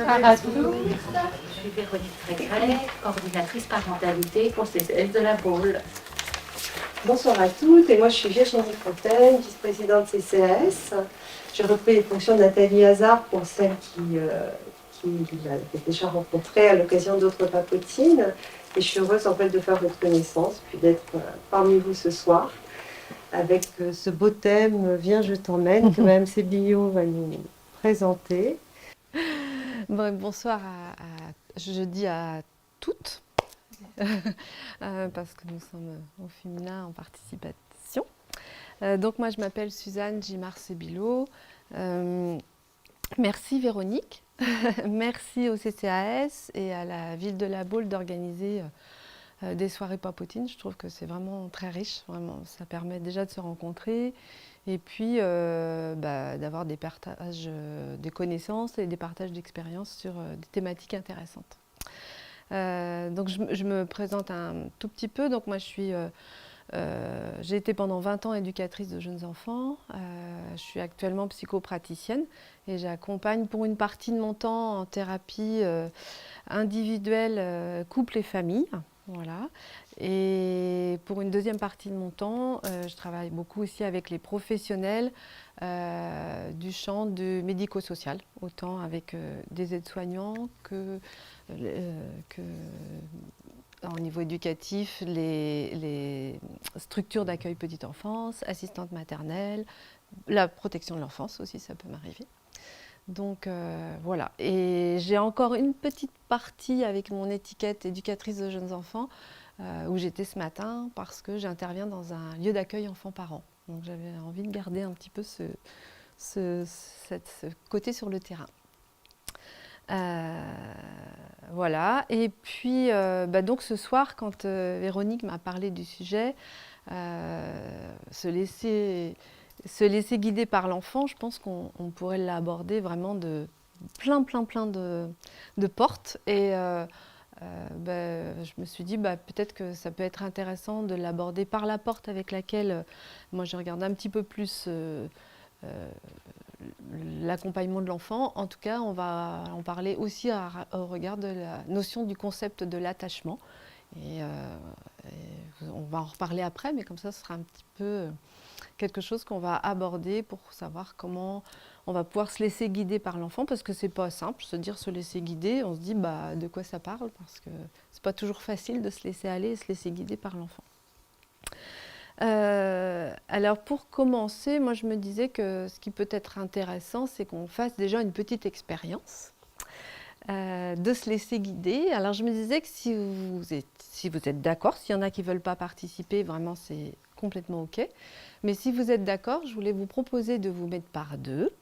Bonsoir à tous. Je suis Véronique Trécret, coordinatrice parentalité pour CCS de la Baule. Bonsoir à toutes, et moi je suis Virginie Fontaine, vice-présidente CCAS. J'ai repris les fonctions de Nathalie Hazard pour celle qui l'avait déjà rencontrée à l'occasion d'autres papotines. Et je suis heureuse en fait de faire votre connaissance, puis d'être parmi vous ce soir, avec ce beau thème « Viens, je t'emmène » que Mme Sébillot va nous présenter. Bonsoir je dis à toutes, parce que nous sommes au féminin en participation. Donc moi je m'appelle Suzanne Gimard-Sébillot. Merci Véronique, merci au CCAS et à la ville de La Baule d'organiser des soirées papotines. Je trouve que c'est vraiment très riche, vraiment. Ça permet déjà de se rencontrer et puis d'avoir des partages, des connaissances et des partages d'expériences sur des thématiques intéressantes. Donc je me présente un tout petit peu. Donc moi j'ai été pendant 20 ans éducatrice de jeunes enfants. Je suis actuellement psychopraticienne et j'accompagne pour une partie de mon temps en thérapie individuelle, couple et famille. Voilà. Et pour une deuxième partie de mon temps, je travaille beaucoup aussi avec les professionnels du champ du médico-social, autant avec des aides-soignants que au niveau éducatif, les structures d'accueil petite enfance, assistantes maternelles, la protection de l'enfance aussi, ça peut m'arriver. Donc voilà, et j'ai encore une petite partie avec mon étiquette éducatrice de jeunes enfants où j'étais ce matin parce que j'interviens dans un lieu d'accueil enfants-parents. Donc j'avais envie de garder un petit peu ce côté sur le terrain. Voilà, et puis donc ce soir quand Véronique m'a parlé du sujet, se laisser guider par l'enfant, je pense qu'on pourrait l'aborder vraiment de plein de portes. Et je me suis dit peut-être que ça peut être intéressant de l'aborder par la porte avec laquelle moi je regarde un petit peu plus l'accompagnement de l'enfant. En tout cas, on va en parler aussi au regard de la notion du concept de l'attachement. Et on va en reparler après, mais comme ça, ce sera un petit peu quelque chose qu'on va aborder pour savoir comment on va pouvoir se laisser guider par l'enfant, parce que c'est pas simple, se laisser guider, on se dit de quoi ça parle, parce que c'est pas toujours facile de se laisser aller et se laisser guider par l'enfant. Alors pour commencer, moi je me disais que ce qui peut être intéressant, c'est qu'on fasse déjà une petite expérience de se laisser guider. Alors je me disais que si vous êtes d'accord, s'il y en a qui ne veulent pas participer, vraiment c'est complètement OK. Mais si vous êtes d'accord, je voulais vous proposer de vous mettre par deux.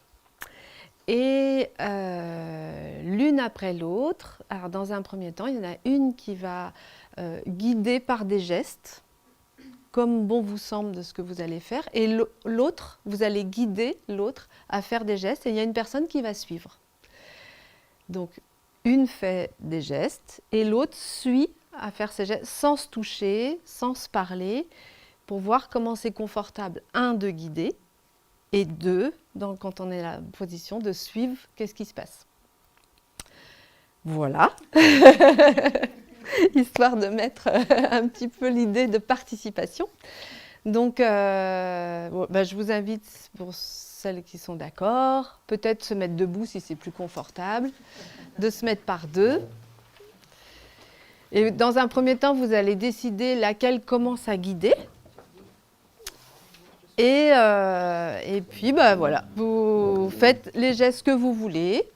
Et l'une après l'autre. Alors dans un premier temps, il y en a une qui va guider par des gestes, comme bon vous semble de ce que vous allez faire. Et l'autre, vous allez guider l'autre à faire des gestes. Et il y a une personne qui va suivre. Donc, une fait des gestes et l'autre suit à faire ces gestes sans se toucher, sans se parler, pour voir comment c'est confortable, un, de guider, et deux, quand on est dans la position de suivre, qu'est-ce qui se passe. Voilà, histoire de mettre un petit peu l'idée de participation. Donc, je vous invite, pour celles qui sont d'accord, peut-être se mettre debout si c'est plus confortable, de se mettre par deux. Et dans un premier temps, vous allez décider laquelle commence à guider. Et puis, voilà, vous faites les gestes que vous voulez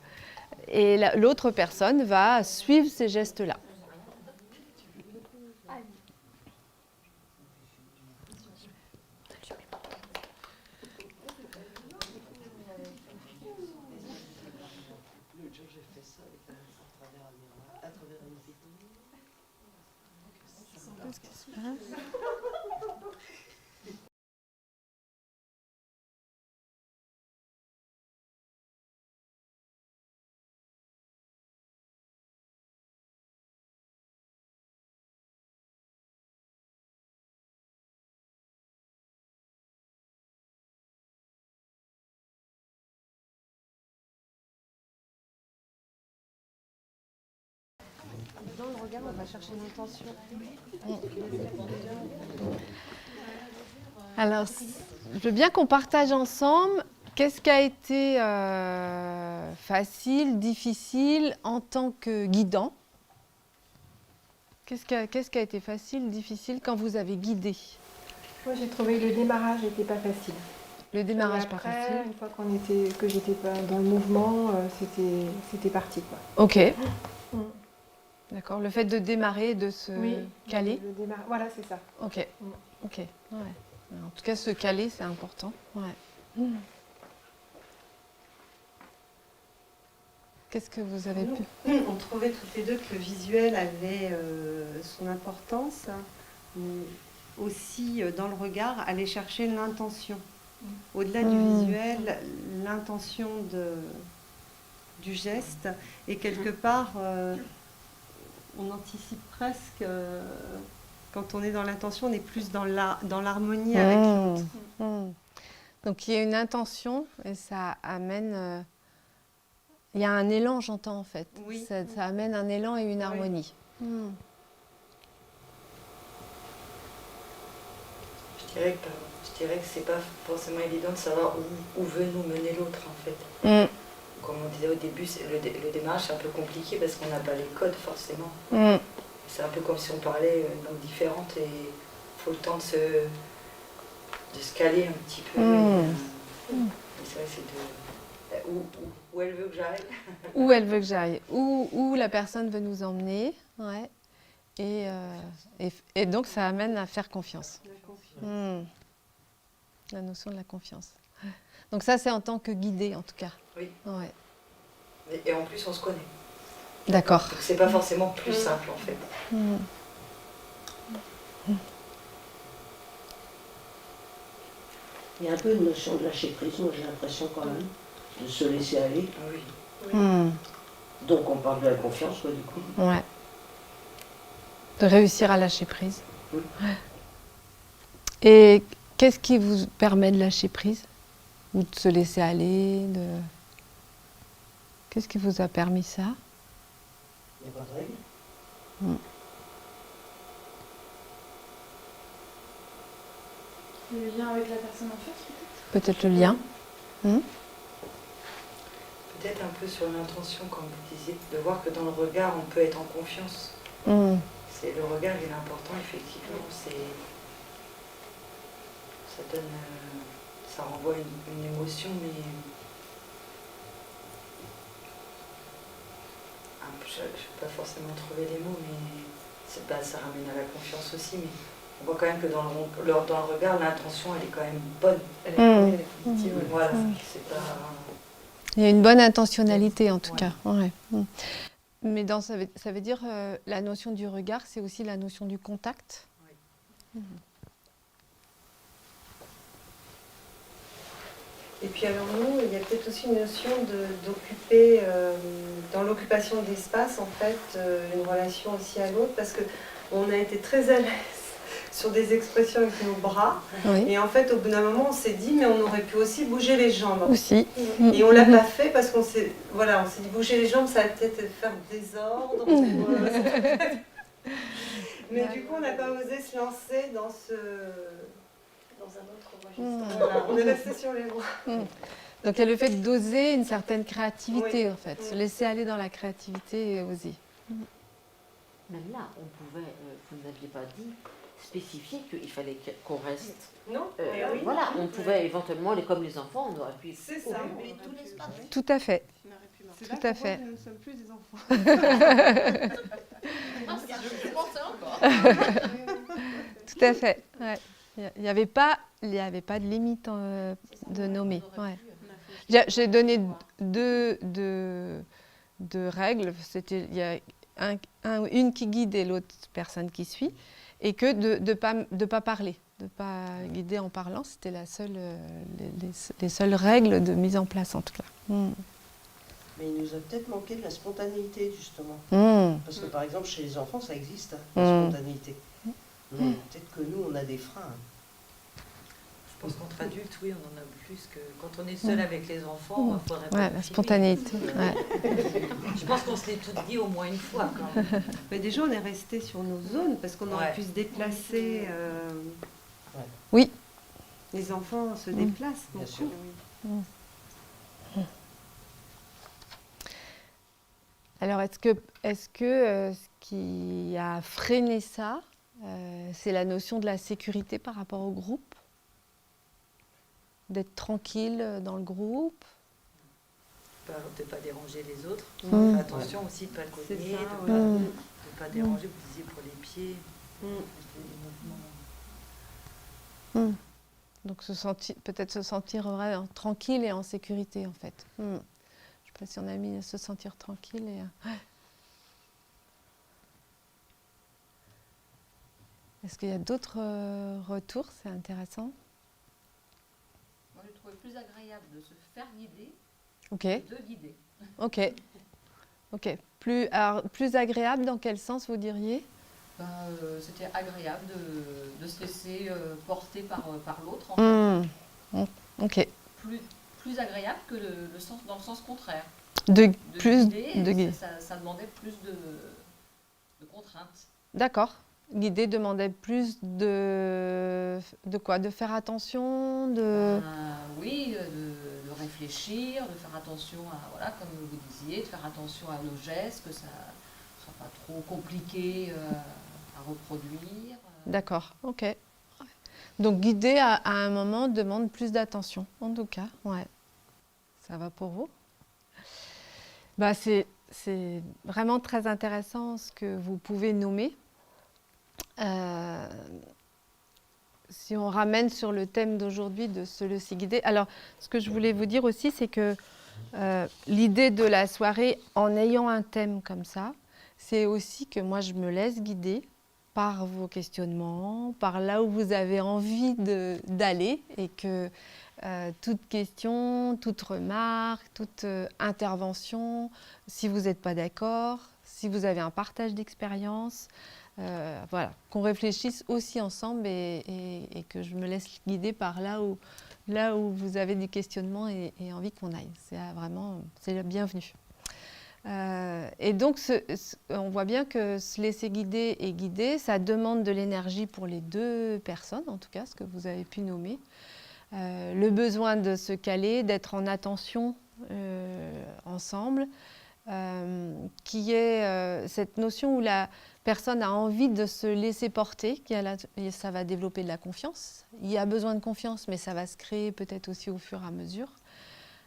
et l'autre personne va suivre ces gestes-là. Qu'est-ce qui se passe ? dans le regard, on va chercher l'intention. Alors, je veux bien qu'on partage ensemble qu'est-ce qui a été facile, difficile en tant que guidant. Qu'est-ce qui a été facile, difficile quand vous avez guidé? Moi, j'ai trouvé que le démarrage n'était pas facile. Le démarrage Et pas après, facile. une fois que j'étais pas dans le mouvement, c'était parti, quoi. Ok. Mm. D'accord. Le fait de démarrer, de se caler. Voilà, c'est ça. Ok. Mm. Ok. Ouais. En tout cas, se caler, c'est important. Ouais. Qu'est-ce que vous avez pu? On trouvait toutes les deux que le visuel avait son importance. Aussi, dans le regard, aller chercher l'intention. Au-delà du visuel, l'intention du geste. Et quelque part, on anticipe presque, quand on est dans l'intention, on est plus dans l'harmonie avec l'autre. Donc, il y a une intention et ça amène... il y a un élan, j'entends, en fait. Oui. Ça amène un élan et une harmonie. Je dirais que c'est pas forcément évident de savoir où veut nous mener l'autre en fait. Comme on disait au début, le démarrage c'est un peu compliqué parce qu'on n'a pas les codes forcément. C'est un peu comme si on parlait une langue différente et il faut le temps de se caler un petit peu. C'est vrai, c'est où elle veut que j'aille. Où elle veut que j'aille, où la personne veut nous emmener. Ouais. Et donc, ça amène à faire confiance. La notion de la confiance. Donc ça, c'est en tant que guidée, en tout cas. Oui. Ouais. Et en plus, on se connaît. D'accord. Donc c'est pas forcément plus simple en fait. Il y a un peu une notion de lâcher prise, moi j'ai l'impression quand même, de se laisser aller. Oui. Donc on parle de la confiance, quoi, du coup. Ouais. De réussir à lâcher prise. Oui. Ouais. Et qu'est-ce qui vous permet de lâcher prise? Ou de se laisser aller Qu'est-ce qui vous a permis ça? Il n'y a pas de règle. Le lien avec la personne en face, Peut-être le lien. Peut-être un peu sur l'intention, comme vous disiez, de voir que dans le regard, on peut être en confiance. C'est le regard, il est important, effectivement. Ça donne, ça renvoie une émotion, mais je ne vais pas forcément trouver les mots, mais ça ramène à la confiance aussi. Mais on voit quand même que dans le regard, l'intention, elle est quand même bonne. Elle est positive, ouais. Voilà, c'est pas. Il y a une bonne intentionnalité, en tout Ouais. cas. Ouais. Mais ça veut dire la notion du regard, c'est aussi la notion du contact. Et puis alors nous, il y a peut-être aussi une notion d'occuper, dans l'occupation de l'espace, en fait, une relation aussi à l'autre, parce qu'on a été très à l'aise sur des expressions avec nos bras. Oui. Et en fait, au bout d'un moment, on s'est dit, mais on aurait pu aussi bouger les jambes. Aussi. Et on l'a pas fait parce qu'on s'est dit, bouger les jambes, ça va peut-être faire désordre. Mais du coup, on n'a pas osé se lancer dans un autre registre. Voilà, on est resté sur les bras. Donc il y a le fait d'oser une certaine créativité, Oui. en fait. Se laisser aller dans la créativité et oser. Même là, on pouvait, vous n'aviez pas dit, spécifier qu'il fallait qu'on reste. Non oui. Voilà, on pouvait éventuellement, comme les enfants, on aurait pu C'est ça. occuper tout l'espace. Tout à fait. C'est Tout à fait. Nous ne sommes plus des enfants. je pensais encore. Tout à fait. Ouais. Il n'y avait pas de limite de nommer. Ouais. J'ai donné deux règles. Il y a une qui guide et l'autre personne qui suit. Et que de pas parler, de ne pas guider en parlant. C'était les seules règles de mise en place, en tout cas. Mais il nous a peut-être manqué de la spontanéité, justement. Parce que par exemple, chez les enfants, ça existe, la spontanéité. Mais peut-être que nous, on a des freins. Je pense qu'entre adultes, oui, on en a plus que quand on est seul avec les enfants, il faudrait pas Ouais, la spontanéité. Ouais. Je pense qu'on se l'est toutes dit au moins une fois quand même. Mais déjà, on est resté sur nos zones parce qu'on aurait Ouais. pu se déplacer. Oui. Les enfants se déplacent. Bien beaucoup, sûr. oui. Alors, est-ce que ce qui a freiné ça, c'est la notion de la sécurité par rapport au groupe? D'être tranquille dans le groupe? De ne pas déranger les autres. Mm. Faire attention aussi de ne pas C'est cogner, ça, de ouais. ne pas déranger, vous disiez pour les pieds, Mm. les mouvements. Donc, peut-être se sentir vraiment tranquille et en sécurité, en fait. Je ne sais pas si on a mis se sentir tranquille. Ouais. Est-ce qu'il y a d'autres retours? C'est intéressant. Moi, je trouvais plus agréable de se faire guider Ok, que de guider. ok. Ok. Plus agréable, dans quel sens vous diriez? C'était agréable de se laisser porter par l'autre, en fait. Ok. Plus agréable que le sens, dans le sens contraire. De Guider, guider. ça demandait plus de contraintes. D'accord. Guider demandait plus de quoi? De faire attention, de... Oui, de réfléchir, de faire attention à, voilà, comme vous disiez, de faire attention à nos gestes, que ça ne soit pas trop compliqué à reproduire. D'accord, ok. Donc guider à un moment demande plus d'attention, en tout cas, ouais. Ça va pour vous? Bah, c'est vraiment très intéressant ce que vous pouvez nommer. Si on ramène sur le thème d'aujourd'hui de se laisser guider. Alors, ce que je voulais vous dire aussi, c'est que l'idée de la soirée, en ayant un thème comme ça, c'est aussi que moi, je me laisse guider par vos questionnements, par là où vous avez envie d'aller, et que toute question, toute remarque, toute intervention, si vous n'êtes pas d'accord, si vous avez un partage d'expérience, voilà, qu'on réfléchisse aussi ensemble et que je me laisse guider par là où vous avez des questionnements et envie qu'on aille. C'est vraiment, c'est la bienvenue. Et donc, on voit bien que se laisser guider et guider, ça demande de l'énergie pour les deux personnes, en tout cas, ce que vous avez pu nommer. Le besoin de se caler, d'être en attention ensemble, qui est cette notion où la personne a envie de se laisser porter, ça va développer de la confiance. Il y a besoin de confiance, mais ça va se créer peut-être aussi au fur et à mesure.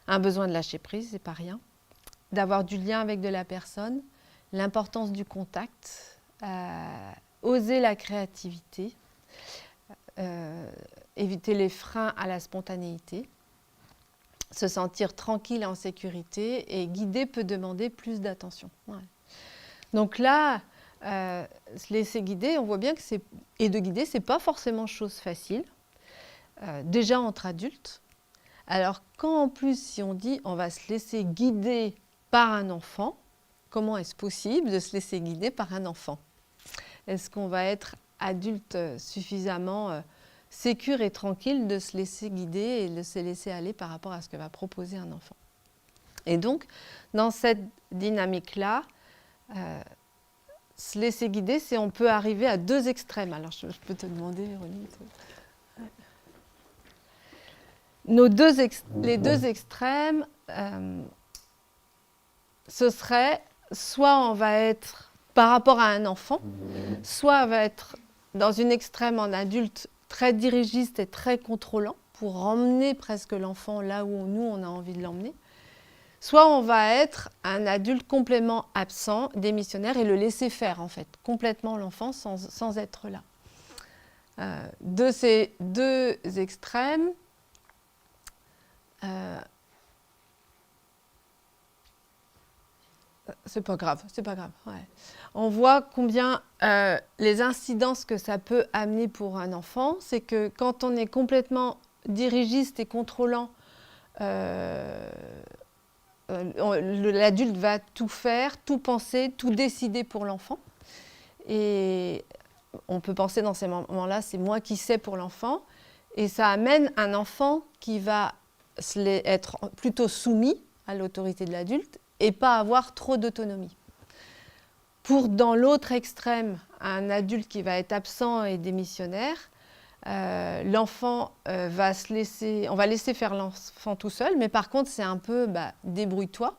Un besoin de lâcher prise, c'est pas rien. D'avoir du lien avec de la personne, l'importance du contact, oser la créativité, éviter les freins à la spontanéité, se sentir tranquille et en sécurité, et guider peut demander plus d'attention. Ouais. Donc là, se laisser guider, on voit bien que de guider, c'est pas forcément chose facile, déjà entre adultes. Alors quand en plus, si on dit on va se laisser guider par un enfant, comment est-ce possible de se laisser guider par un enfant? Est-ce qu'on va être adulte suffisamment sécure et tranquille de se laisser guider et de se laisser aller par rapport à ce que va proposer un enfant? Et donc, dans cette dynamique-là, se laisser guider, c'est on peut arriver à deux extrêmes. Alors, je peux te demander, Ronnie. Les deux extrêmes, ce serait soit on va être par rapport à un enfant, soit on va être dans une extrême en adulte très dirigiste et très contrôlant pour emmener presque l'enfant là où nous on a envie de l'emmener. Soit on va être un adulte complètement absent, démissionnaire, et le laisser faire en fait, complètement l'enfant sans être là. De ces deux extrêmes, c'est pas grave, ouais. On voit combien les incidences que ça peut amener pour un enfant, c'est que quand on est complètement dirigiste et contrôlant, l'adulte va tout faire, tout penser, tout décider pour l'enfant. Et on peut penser dans ces moments-là, c'est moi qui sais pour l'enfant. Et ça amène un enfant qui va être plutôt soumis à l'autorité de l'adulte et pas avoir trop d'autonomie. Pour, dans l'autre extrême, un adulte qui va être absent et démissionnaire, l'enfant on va laisser faire l'enfant tout seul, mais par contre, c'est un peu débrouille-toi.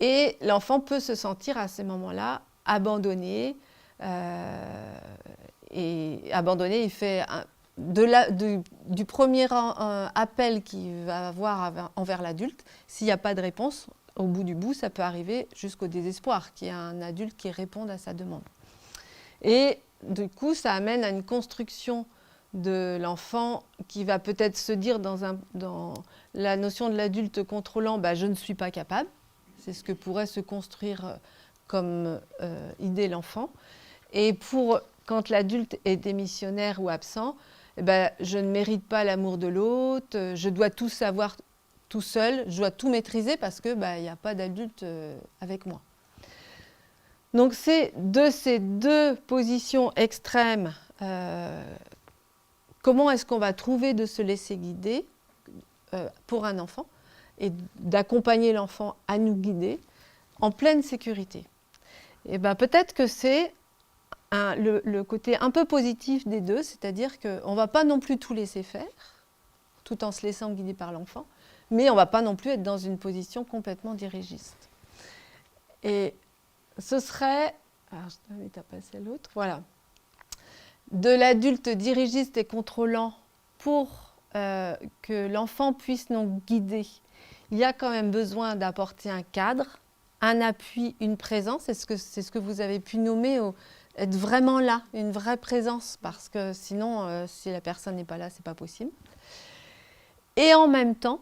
Et l'enfant peut se sentir à ces moments-là abandonné. Il fait du premier appel qu'il va avoir envers l'adulte, s'il n'y a pas de réponse, au bout du bout, ça peut arriver jusqu'au désespoir, qu'il y ait un adulte qui réponde à sa demande. Et du coup, ça amène à une construction de l'enfant qui va peut-être se dire dans la notion de l'adulte contrôlant, je ne suis pas capable. C'est ce que pourrait se construire comme idée l'enfant. Et quand l'adulte est démissionnaire ou absent, je ne mérite pas l'amour de l'autre, je dois tout savoir tout seul, je dois tout maîtriser parce que il n'y a pas d'adulte avec moi. Donc c'est de ces deux positions extrêmes, comment est-ce qu'on va trouver de se laisser guider pour un enfant et d'accompagner l'enfant à nous guider en pleine sécurité. Et peut-être que c'est le côté un peu positif des deux, c'est-à-dire qu'on ne va pas non plus tout laisser faire, tout en se laissant guider par l'enfant, mais on ne va pas non plus être dans une position complètement dirigiste. Et ce serait... Alors, je t'invite à passer à l'autre. Voilà. De l'adulte dirigiste et contrôlant pour que l'enfant puisse nous guider. Il y a quand même besoin d'apporter un cadre, un appui, une présence. C'est ce que vous avez pu nommer être vraiment là, une vraie présence, parce que sinon, si la personne n'est pas là, ce n'est pas possible. Et en même temps,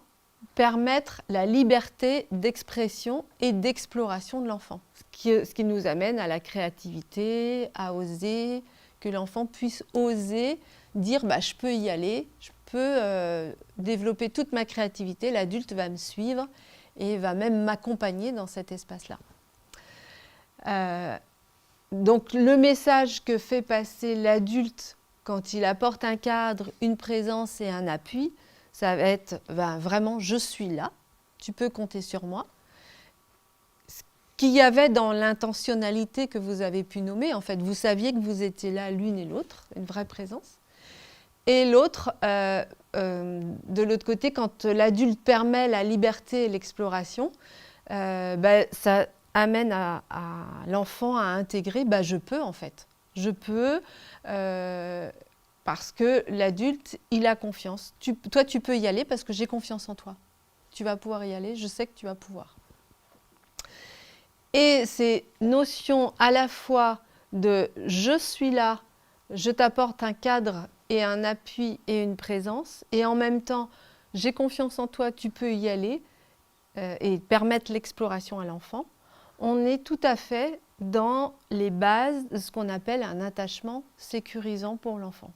permettre la liberté d'expression et d'exploration de l'enfant. Ce qui nous amène à la créativité, à oser, que l'enfant puisse oser dire je peux y aller, je peux développer toute ma créativité, l'adulte va me suivre et va même m'accompagner dans cet espace-là. Donc le message que fait passer l'adulte quand il apporte un cadre, une présence et un appui, ça va être vraiment je suis là, tu peux compter sur moi. Ce qu'il y avait dans l'intentionnalité que vous avez pu nommer, en fait, vous saviez que vous étiez là l'une et l'autre, une vraie présence. Et l'autre, de l'autre côté, quand l'adulte permet la liberté et l'exploration, ça amène à l'enfant à intégrer je peux en fait. Je peux. Parce que l'adulte, il a confiance. Toi, tu peux y aller parce que j'ai confiance en toi. Tu vas pouvoir y aller, je sais que tu vas pouvoir. Et ces notions à la fois de « je suis là, je t'apporte un cadre et un appui et une présence », et en même temps « j'ai confiance en toi, tu peux y aller », et permettre l'exploration à l'enfant, on est tout à fait dans les bases de ce qu'on appelle un attachement sécurisant pour l'enfant.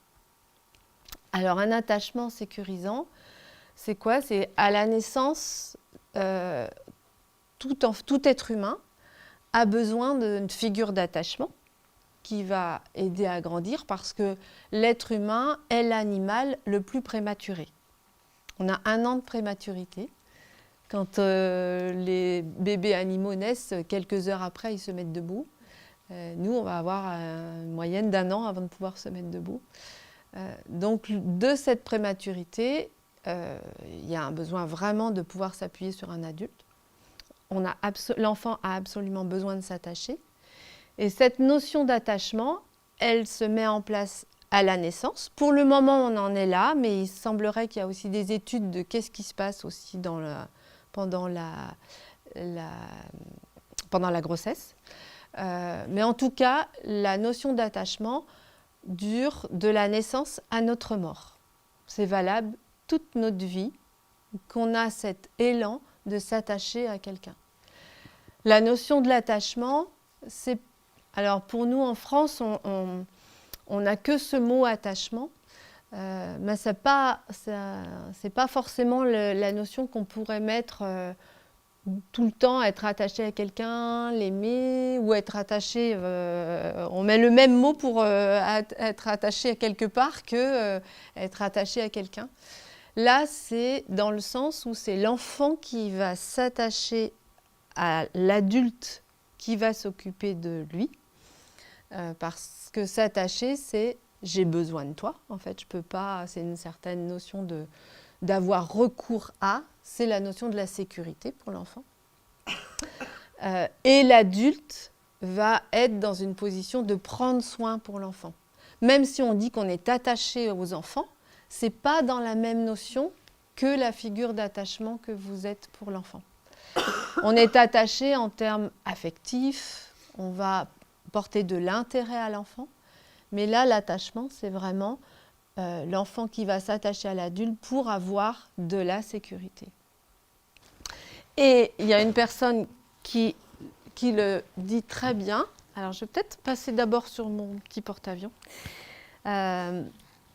Alors, un attachement sécurisant, c'est quoi? C'est à la naissance, tout être humain a besoin d'une figure d'attachement qui va aider à grandir parce que l'être humain est l'animal le plus prématuré. On a 1 an de prématurité. Quand les bébés animaux naissent, quelques heures après, ils se mettent debout. Nous, on va avoir une moyenne d'1 an avant de pouvoir se mettre debout. Donc, de cette prématurité, il y a un besoin vraiment de pouvoir s'appuyer sur un adulte. L'enfant a absolument besoin de s'attacher. Et cette notion d'attachement, elle se met en place à la naissance. Pour le moment, on en est là, mais il semblerait qu'il y a aussi des études de qu'est-ce qui se passe aussi pendant la grossesse. Mais en tout cas, la notion d'attachement dure de la naissance à notre mort. C'est valable toute notre vie, qu'on a cet élan de s'attacher à quelqu'un. La notion de l'attachement, c'est... Alors pour nous en France, on n'a que ce mot attachement, mais c'est pas forcément la notion qu'on pourrait mettre tout le temps être attaché à quelqu'un, l'aimer, ou être attaché, on met le même mot pour être attaché à quelque part que être attaché à quelqu'un. Là, c'est dans le sens où c'est l'enfant qui va s'attacher à l'adulte qui va s'occuper de lui, parce que s'attacher, c'est j'ai besoin de toi. En fait, je peux pas, c'est une certaine notion d'avoir recours à, c'est la notion de la sécurité pour l'enfant. Et l'adulte va être dans une position de prendre soin pour l'enfant. Même si on dit qu'on est attaché aux enfants, c'est pas dans la même notion que la figure d'attachement que vous êtes pour l'enfant. On est attaché en termes affectifs, on va porter de l'intérêt à l'enfant, mais là, l'attachement, c'est vraiment l'enfant qui va s'attacher à l'adulte pour avoir de la sécurité. Et il y a une personne qui le dit très bien. Alors, je vais peut-être passer d'abord sur mon petit porte-avions.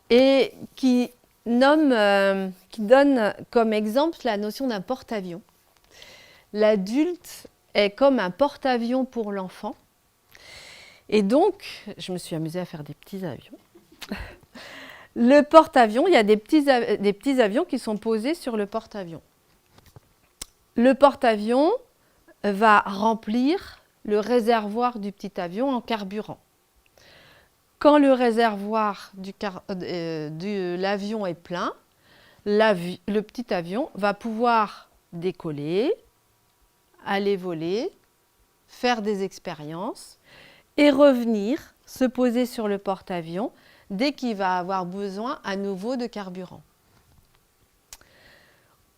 Et qui donne comme exemple la notion d'un porte-avions. L'adulte est comme un porte-avions pour l'enfant. Et donc, je me suis amusée à faire des petits avions. Le porte-avions, il y a des petits avions qui sont posés sur le porte-avions. Le porte-avions va remplir le réservoir du petit avion en carburant. Quand le réservoir de l'avion est plein, le petit avion va pouvoir décoller, aller voler, faire des expériences et revenir se poser sur le porte-avions dès qu'il va avoir besoin à nouveau de carburant.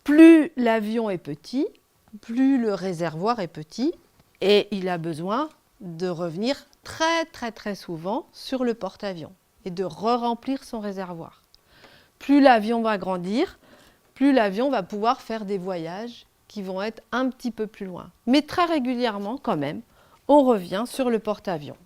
Plus l'avion est petit, plus le réservoir est petit et il a besoin de revenir très très très souvent sur le porte-avions et de re-remplir son réservoir. Plus l'avion va grandir, plus l'avion va pouvoir faire des voyages qui vont être un petit peu plus loin. Mais très régulièrement quand même, on revient sur le porte-avions.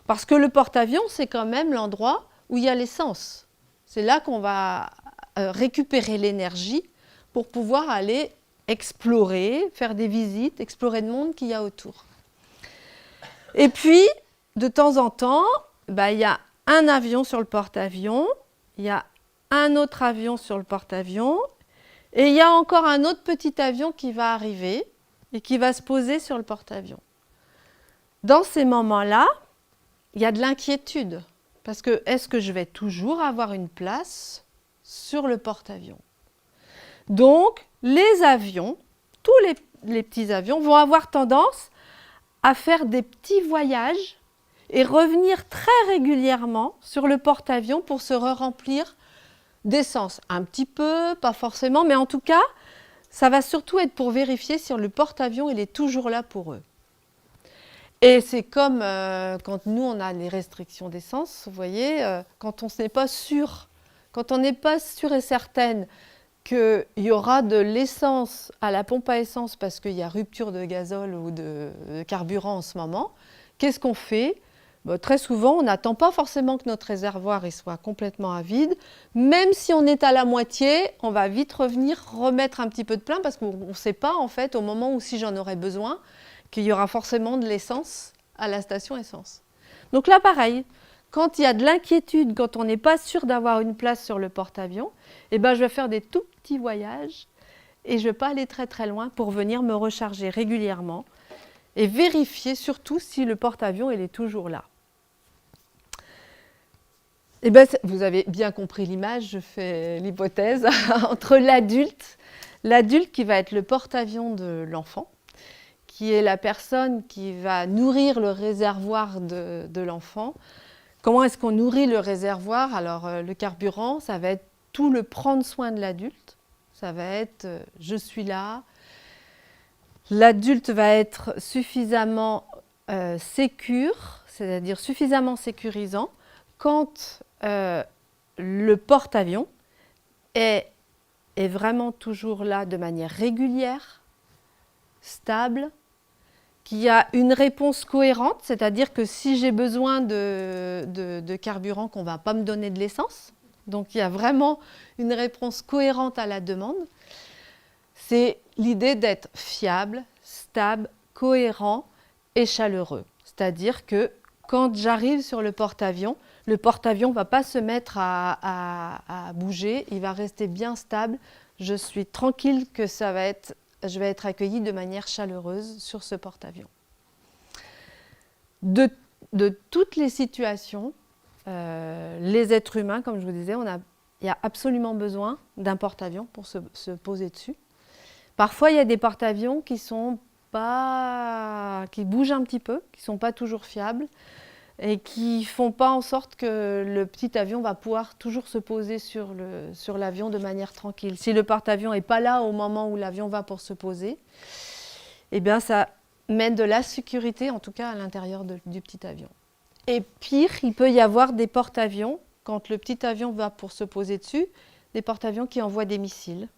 Parce que le porte-avions, c'est quand même l'endroit où il y a l'essence. C'est là qu'on va récupérer l'énergie pour pouvoir aller explorer, faire des visites, explorer le monde qu'il y a autour. Et puis, de temps en temps, il y a un avion sur le porte-avions, il y a un autre avion sur le porte-avions, et il y a encore un autre petit avion qui va arriver et qui va se poser sur le porte-avions. Dans ces moments-là, il y a de l'inquiétude, parce que est-ce que je vais toujours avoir une place sur le porte-avions? Donc, les avions, tous les petits avions, vont avoir tendance à faire des petits voyages et revenir très régulièrement sur le porte-avions pour se remplir d'essence. Un petit peu, pas forcément, mais en tout cas, ça va surtout être pour vérifier si le porte-avions il est toujours là pour eux. Et c'est comme quand nous, on a les restrictions d'essence, vous voyez, quand on n'est pas sûr, et certaine qu'il y aura de l'essence à la pompe à essence parce qu'il y a rupture de gazole ou de carburant en ce moment, qu'est-ce qu'on fait? Très souvent, on n'attend pas forcément que notre réservoir il soit complètement à vide. Même si on est à la moitié, on va vite revenir remettre un petit peu de plein parce qu'on ne sait pas, en fait, au moment où si j'en aurai besoin, qu'il y aura forcément de l'essence à la station essence. Donc là, pareil, quand il y a de l'inquiétude, quand on n'est pas sûr d'avoir une place sur le porte-avions, je vais faire des tout petits voyages et je ne vais pas aller très très loin pour venir me recharger régulièrement et vérifier surtout si le porte-avions il est toujours là. Vous avez bien compris l'image, je fais l'hypothèse, entre l'adulte qui va être le porte-avions de l'enfant, qui est la personne qui va nourrir le réservoir de l'enfant. Comment est-ce qu'on nourrit le réservoir? Alors, le carburant, ça va être tout le prendre soin de l'adulte. Ça va être je suis là. L'adulte va être suffisamment sécure, c'est-à-dire suffisamment sécurisant quand le porte-avions est vraiment toujours là de manière régulière, stable, qu'il y a une réponse cohérente, c'est-à-dire que si j'ai besoin de carburant, qu'on ne va pas me donner de l'essence. Donc il y a vraiment une réponse cohérente à la demande. C'est l'idée d'être fiable, stable, cohérent et chaleureux. C'est-à-dire que quand j'arrive sur le porte-avions ne va pas se mettre à bouger, il va rester bien stable. Je suis tranquille que je vais être accueillie de manière chaleureuse sur ce porte-avions. De toutes les situations, les êtres humains, comme je vous disais, il y a absolument besoin d'un porte-avions pour se poser dessus. Parfois, il y a des porte-avions qui bougent un petit peu, qui ne sont pas toujours fiables et qui ne font pas en sorte que le petit avion va pouvoir toujours se poser sur l'avion de manière tranquille. Si le porte-avions n'est pas là au moment où l'avion va pour se poser, eh bien ça mène de l'insécurité, en tout cas à l'intérieur du petit avion. Et pire, il peut y avoir des porte-avions, quand le petit avion va pour se poser dessus, des porte-avions qui envoient des missiles.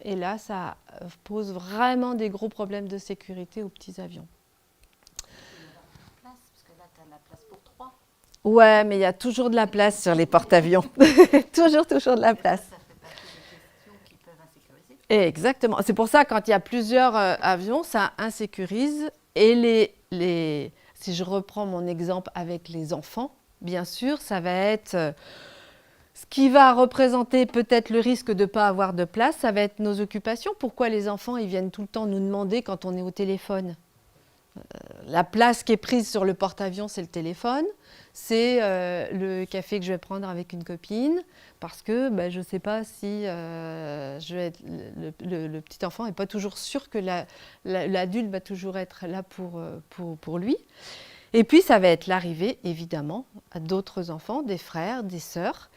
Et là, ça pose vraiment des gros problèmes de sécurité aux petits avions. Ouais, mais il y a toujours de la place sur les porte-avions. toujours de la place. Ça fait partie des questions qui peuvent insécuriser. Exactement. C'est pour ça, quand il y a plusieurs avions, ça insécurise. Et si je reprends mon exemple avec les enfants, bien sûr, ça va être... ce qui va représenter peut-être le risque de ne pas avoir de place, ça va être nos occupations. Pourquoi les enfants ils viennent tout le temps nous demander quand on est au téléphone ? La place qui est prise sur le porte-avions, c'est le téléphone. C'est le café que je vais prendre avec une copine parce que je ne sais pas si le petit enfant n'est pas toujours sûr que l'adulte va toujours être là pour lui. Et puis, ça va être l'arrivée, évidemment, à d'autres enfants, des frères, des sœurs.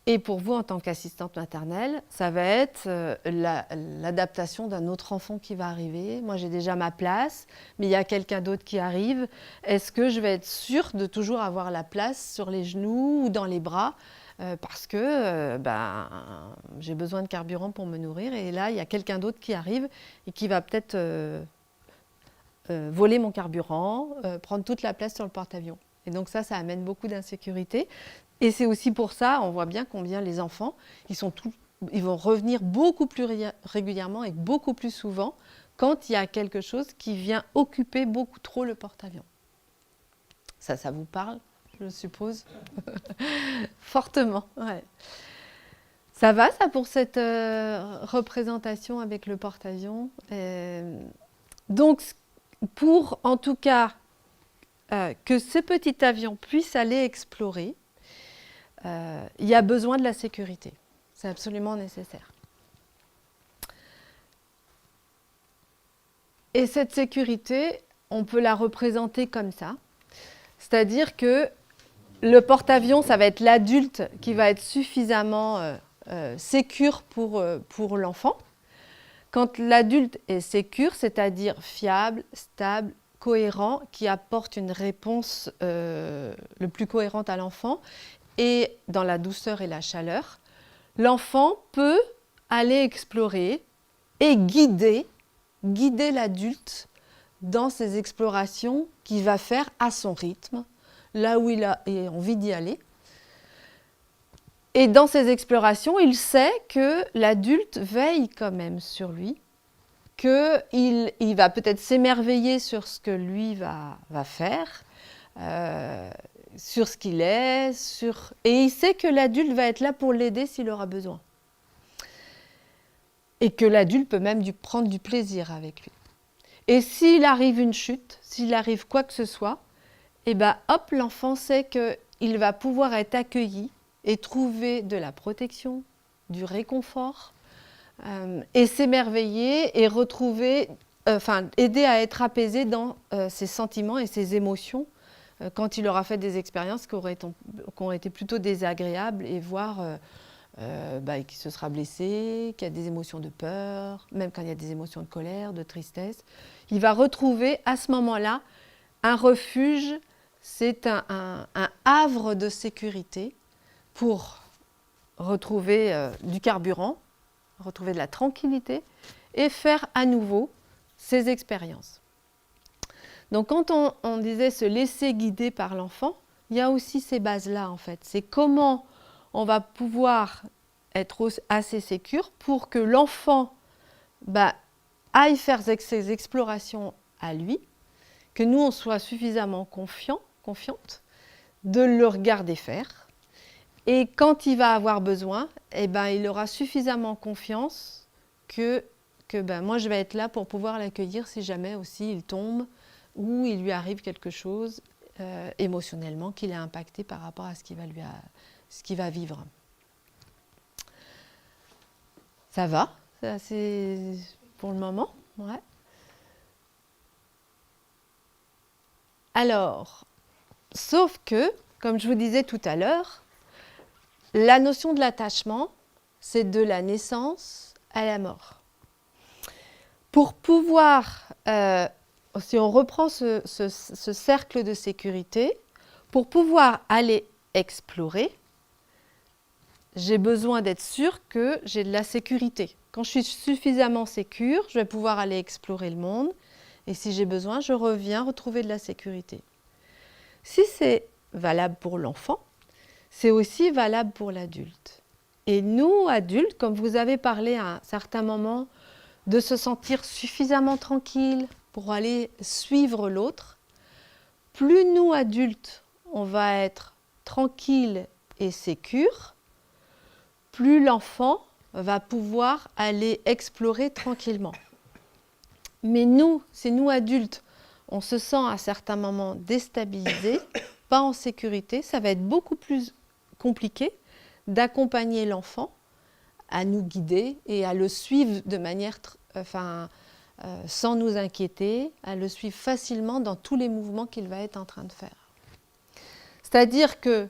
Et pour vous, en tant qu'assistante maternelle, ça va être l'adaptation d'un autre enfant qui va arriver. Moi, j'ai déjà ma place, mais il y a quelqu'un d'autre qui arrive. Est-ce que je vais être sûre de toujours avoir la place sur les genoux ou dans les bras parce que j'ai besoin de carburant pour me nourrir. Et là, il y a quelqu'un d'autre qui arrive et qui va peut-être voler mon carburant, prendre toute la place sur le porte-avions. Et donc ça amène beaucoup d'insécurité. Et c'est aussi pour ça, on voit bien combien les enfants, ils vont revenir beaucoup plus régulièrement et beaucoup plus souvent quand il y a quelque chose qui vient occuper beaucoup trop le porte-avions. Ça vous parle, je suppose? Fortement, ouais. Ça va, ça, pour cette représentation avec le porte-avions. Donc, pour, en tout cas, que ce petit avion puisse aller explorer, il y a besoin de la sécurité. C'est absolument nécessaire. Et cette sécurité, on peut la représenter comme ça. C'est-à-dire que le porte-avions, ça va être l'adulte qui va être suffisamment sécure pour l'enfant. Quand l'adulte est sécure, c'est-à-dire fiable, stable, cohérent, qui apporte une réponse le plus cohérente à l'enfant, et dans la douceur et la chaleur, l'enfant peut aller explorer et guider l'adulte dans ses explorations qu'il va faire à son rythme, là où il a envie d'y aller. Et dans ces explorations, il sait que l'adulte veille quand même sur lui, qu'il va peut-être s'émerveiller sur ce que lui va faire, sur ce qu'il est, et il sait que l'adulte va être là pour l'aider s'il aura besoin. Et que l'adulte peut même prendre du plaisir avec lui. Et s'il arrive une chute, s'il arrive quoi que ce soit, l'enfant sait qu'il va pouvoir être accueilli et trouver de la protection, du réconfort, et s'émerveiller et aider à être apaisé dans ses sentiments et ses émotions quand il aura fait des expériences qui ont été plutôt désagréables et voire qu'il se sera blessé, qu'il y a des émotions de peur, même quand il y a des émotions de colère, de tristesse. Il va retrouver à ce moment-là un refuge, c'est un havre de sécurité pour retrouver du carburant, retrouver de la tranquillité et faire à nouveau ses expériences. Donc quand on disait se laisser guider par l'enfant, il y a aussi ces bases-là en fait. C'est comment on va pouvoir être assez sécure pour que l'enfant aille faire ses explorations à lui, que nous, on soit suffisamment confiante de le regarder faire. Et quand il va avoir besoin, eh ben, il aura suffisamment confiance que moi, je vais être là pour pouvoir l'accueillir si jamais aussi il tombe ou il lui arrive quelque chose émotionnellement qui l'a impacté par rapport à ce qu'il va vivre. Ça va, c'est assez pour le moment. Ouais. Alors, sauf que, comme je vous disais tout à l'heure, la notion de l'attachement, c'est de la naissance à la mort. Pour pouvoir, si on reprend ce cercle de sécurité, pour pouvoir aller explorer, j'ai besoin d'être sûre que j'ai de la sécurité. Quand je suis suffisamment sécure, je vais pouvoir aller explorer le monde. Et si j'ai besoin, je reviens retrouver de la sécurité. Si c'est valable pour l'enfant, c'est aussi valable pour l'adulte. Et nous, adultes, comme vous avez parlé à un certain moment, de se sentir suffisamment tranquille pour aller suivre l'autre, plus nous, adultes, on va être tranquille et sécure, plus l'enfant va pouvoir aller explorer tranquillement. Mais nous, c'est nous adultes, on se sent à certains moments déstabilisés, pas en sécurité, ça va être beaucoup plus compliqué d'accompagner l'enfant à nous guider et à le suivre de manière, sans nous inquiéter, à le suivre facilement dans tous les mouvements qu'il va être en train de faire. C'est-à-dire que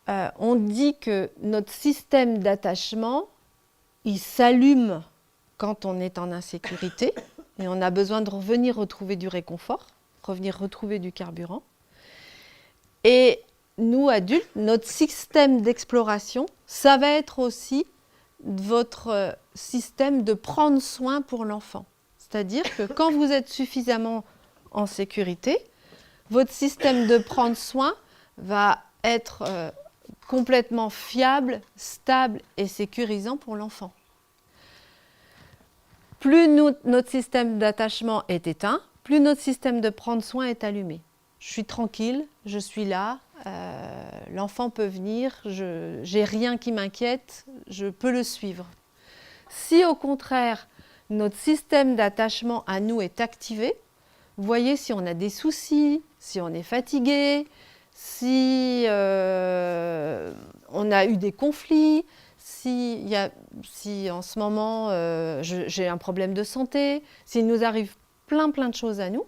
on dit que notre système d'attachement, il s'allume quand on est en insécurité et on a besoin de revenir retrouver du réconfort, revenir retrouver du carburant. Et nous, adultes, notre système d'exploration, ça va être aussi votre système de prendre soin pour l'enfant. C'est-à-dire que quand vous êtes suffisamment en sécurité, votre système de prendre soin va être complètement fiable, stable et sécurisant pour l'enfant. Plus notre système d'attachement est éteint, plus notre système de prendre soin est allumé. Je suis tranquille, je suis là, l'enfant peut venir, j'ai rien qui m'inquiète, je peux le suivre. Si au contraire, notre système d'attachement à nous est activé, vous voyez si on a des soucis, si on est fatigué, si on a eu des conflits, si en ce moment j'ai un problème de santé, s'il nous arrive plein de choses à nous,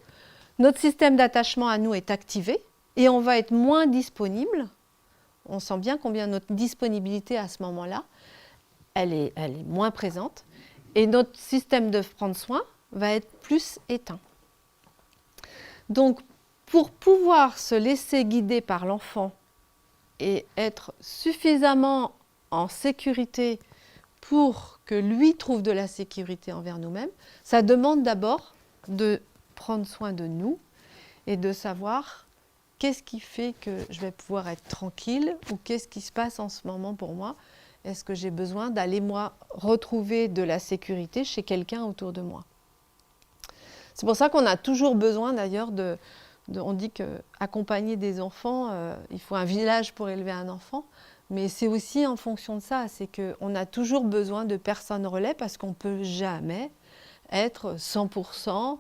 notre système d'attachement à nous est activé et on va être moins disponible. On sent bien combien notre disponibilité à ce moment-là, elle est moins présente. Et notre système de prendre soin va être plus éteint. Donc, pour pouvoir se laisser guider par l'enfant et être suffisamment en sécurité pour que lui trouve de la sécurité envers nous-mêmes, ça demande d'abord de prendre soin de nous et de savoir qu'est-ce qui fait que je vais pouvoir être tranquille ou qu'est-ce qui se passe en ce moment pour moi. Est-ce que j'ai besoin d'aller, moi, retrouver de la sécurité chez quelqu'un autour de moi? C'est pour ça qu'on a toujours besoin, d'ailleurs, on dit qu'accompagner des enfants, il faut un village pour élever un enfant, mais c'est aussi en fonction de ça, c'est qu'on a toujours besoin de personnes relais parce qu'on ne peut jamais être 100%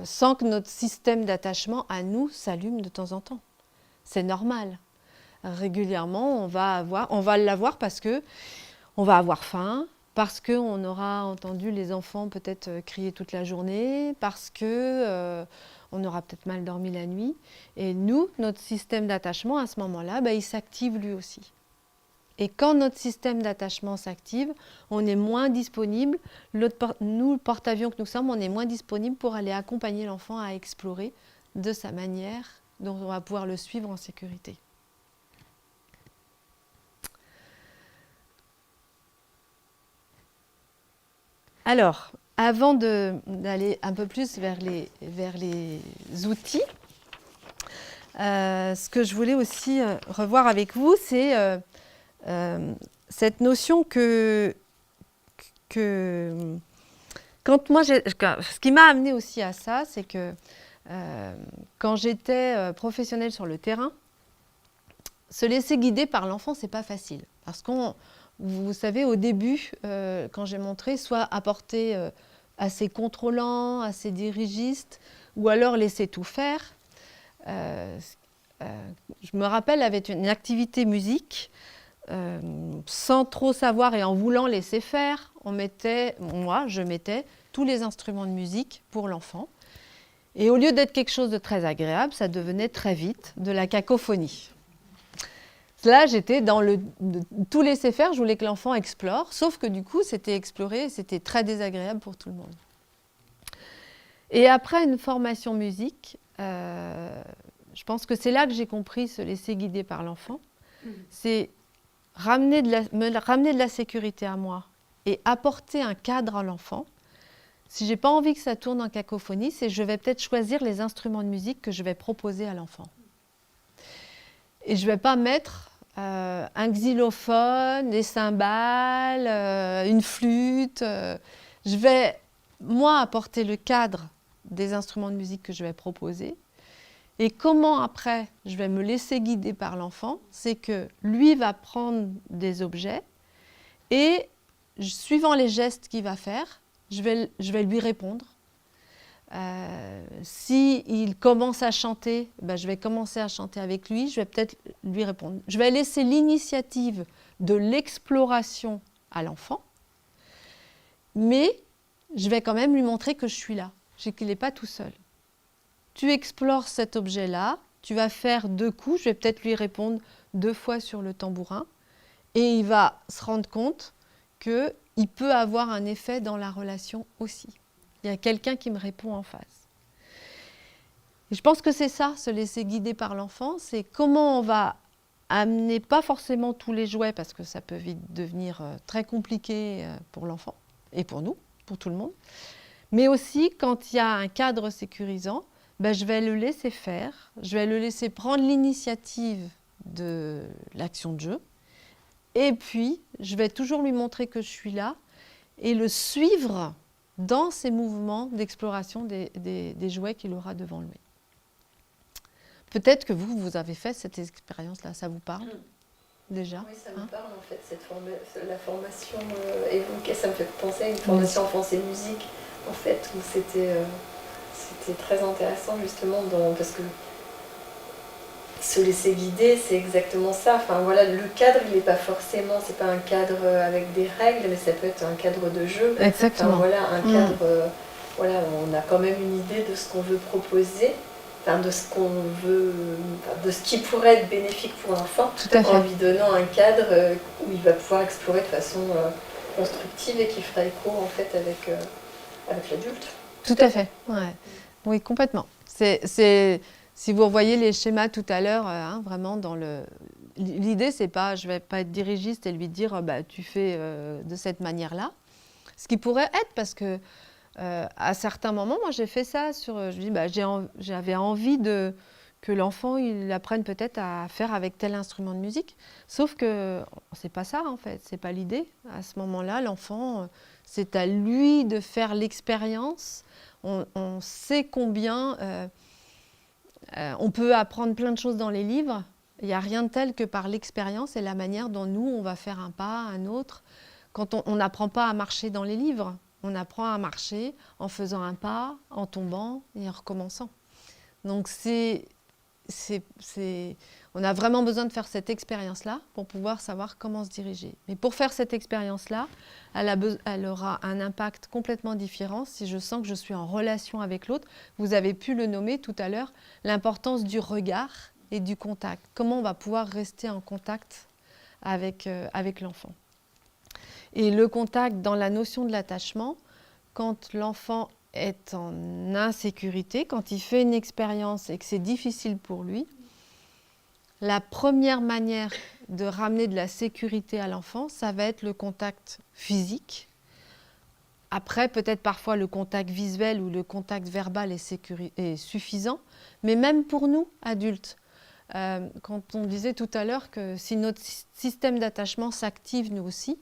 sans que notre système d'attachement à nous s'allume de temps en temps. C'est normal. Régulièrement, on va l'avoir parce que on va avoir faim, parce qu'on aura entendu les enfants peut-être crier toute la journée, parce que on aura peut-être mal dormi la nuit. Et nous, notre système d'attachement, à ce moment-là, il s'active lui aussi. Et quand notre système d'attachement s'active, on est moins disponible, nous, le porte-avions que nous sommes, on est moins disponible pour aller accompagner l'enfant à explorer de sa manière dont on va pouvoir le suivre en sécurité. Alors, avant d'aller un peu plus vers les outils, ce que je voulais aussi revoir avec vous, c'est cette notion que ce qui m'a amené aussi à ça, c'est que quand j'étais professionnelle sur le terrain, se laisser guider par l'enfant, c'est pas facile. Parce qu'on, vous savez, au début, quand j'ai montré, soit apporter assez contrôlant, assez dirigiste, ou alors laisser tout faire. Je me rappelle avec une activité musique, sans trop savoir et en voulant laisser faire, je mettais tous les instruments de musique pour l'enfant. Et au lieu d'être quelque chose de très agréable, ça devenait très vite de la cacophonie. Là, j'étais dans tout laisser faire, je voulais que l'enfant explore, sauf que du coup, c'était explorer, c'était très désagréable pour tout le monde. Et après une formation musique, je pense que c'est là que j'ai compris se laisser guider par l'enfant. C'est me ramener de la sécurité à moi et apporter un cadre à l'enfant. Si je n'ai pas envie que ça tourne en cacophonie, c'est que je vais peut-être choisir les instruments de musique que je vais proposer à l'enfant. Et je ne vais pas mettre un xylophone, des cymbales, une flûte. Je vais, moi, apporter le cadre des instruments de musique que je vais proposer. Et comment après, je vais me laisser guider par l'enfant, c'est que lui va prendre des objets et, suivant les gestes qu'il va faire, je vais lui répondre. S'il commence à chanter, je vais commencer à chanter avec lui, je vais peut-être lui répondre. Je vais laisser l'initiative de l'exploration à l'enfant, mais je vais quand même lui montrer que je suis là, qu'il n'est pas tout seul. Tu explores cet objet-là, tu vas faire 2 coups, je vais peut-être lui répondre 2 fois sur le tambourin, et il va se rendre compte qu'il peut avoir un effet dans la relation aussi. Il y a quelqu'un qui me répond en face. Et je pense que c'est ça, se laisser guider par l'enfant, c'est comment on va amener, pas forcément tous les jouets, parce que ça peut vite devenir très compliqué pour l'enfant, et pour nous, pour tout le monde, mais aussi quand il y a un cadre sécurisant, je vais le laisser faire, je vais le laisser prendre l'initiative de l'action de jeu, et puis je vais toujours lui montrer que je suis là, et le suivre dans ses mouvements d'exploration des jouets qu'il aura devant lui. Peut-être que vous avez fait cette expérience-là, ça vous parle déjà? Oui, ça me parle en fait, la formation évoquée, ça me fait penser à une formation enfance et musique, en fait, où c'était très intéressant justement, parce que se laisser guider, c'est exactement ça. Enfin voilà, le cadre, il n'est pas forcément, c'est pas un cadre avec des règles, mais ça peut être un cadre de jeu. Exactement. Enfin voilà, un cadre, voilà, on a quand même une idée de ce qu'on veut proposer, enfin de ce qu'on veut, de ce qui pourrait être bénéfique pour l'enfant, en lui donnant un cadre où il va pouvoir explorer de façon constructive et qui fera écho en fait avec l'adulte. Tout à fait, ouais. Oui, complètement. Si vous revoyez les schémas tout à l'heure, vraiment dans l'idée, c'est pas, je vais pas être dirigiste et lui dire, tu fais de cette manière-là. Ce qui pourrait être, parce que à certains moments, moi j'ai fait ça. Je dis, j'avais envie que l'enfant il apprenne peut-être à faire avec tel instrument de musique. Sauf que c'est pas ça en fait, c'est pas l'idée. À ce moment-là, l'enfant, c'est à lui de faire l'expérience. On sait combien on peut apprendre plein de choses dans les livres. Il n'y a rien de tel que par l'expérience et la manière dont nous, on va faire un pas, un autre. Quand on n'apprend pas à marcher dans les livres, on apprend à marcher en faisant un pas, en tombant et en recommençant. Donc on a vraiment besoin de faire cette expérience-là pour pouvoir savoir comment se diriger. Mais pour faire cette expérience-là, elle aura un impact complètement différent si je sens que je suis en relation avec l'autre. Vous avez pu le nommer tout à l'heure, l'importance du regard et du contact. Comment on va pouvoir rester en contact avec l'enfant. Et le contact dans la notion de l'attachement, quand l'enfant est en insécurité, quand il fait une expérience et que c'est difficile pour lui, la première manière de ramener de la sécurité à l'enfant, ça va être le contact physique. Après, peut-être parfois le contact visuel ou le contact verbal est suffisant, mais même pour nous, adultes, quand on disait tout à l'heure que si notre système d'attachement s'active nous aussi,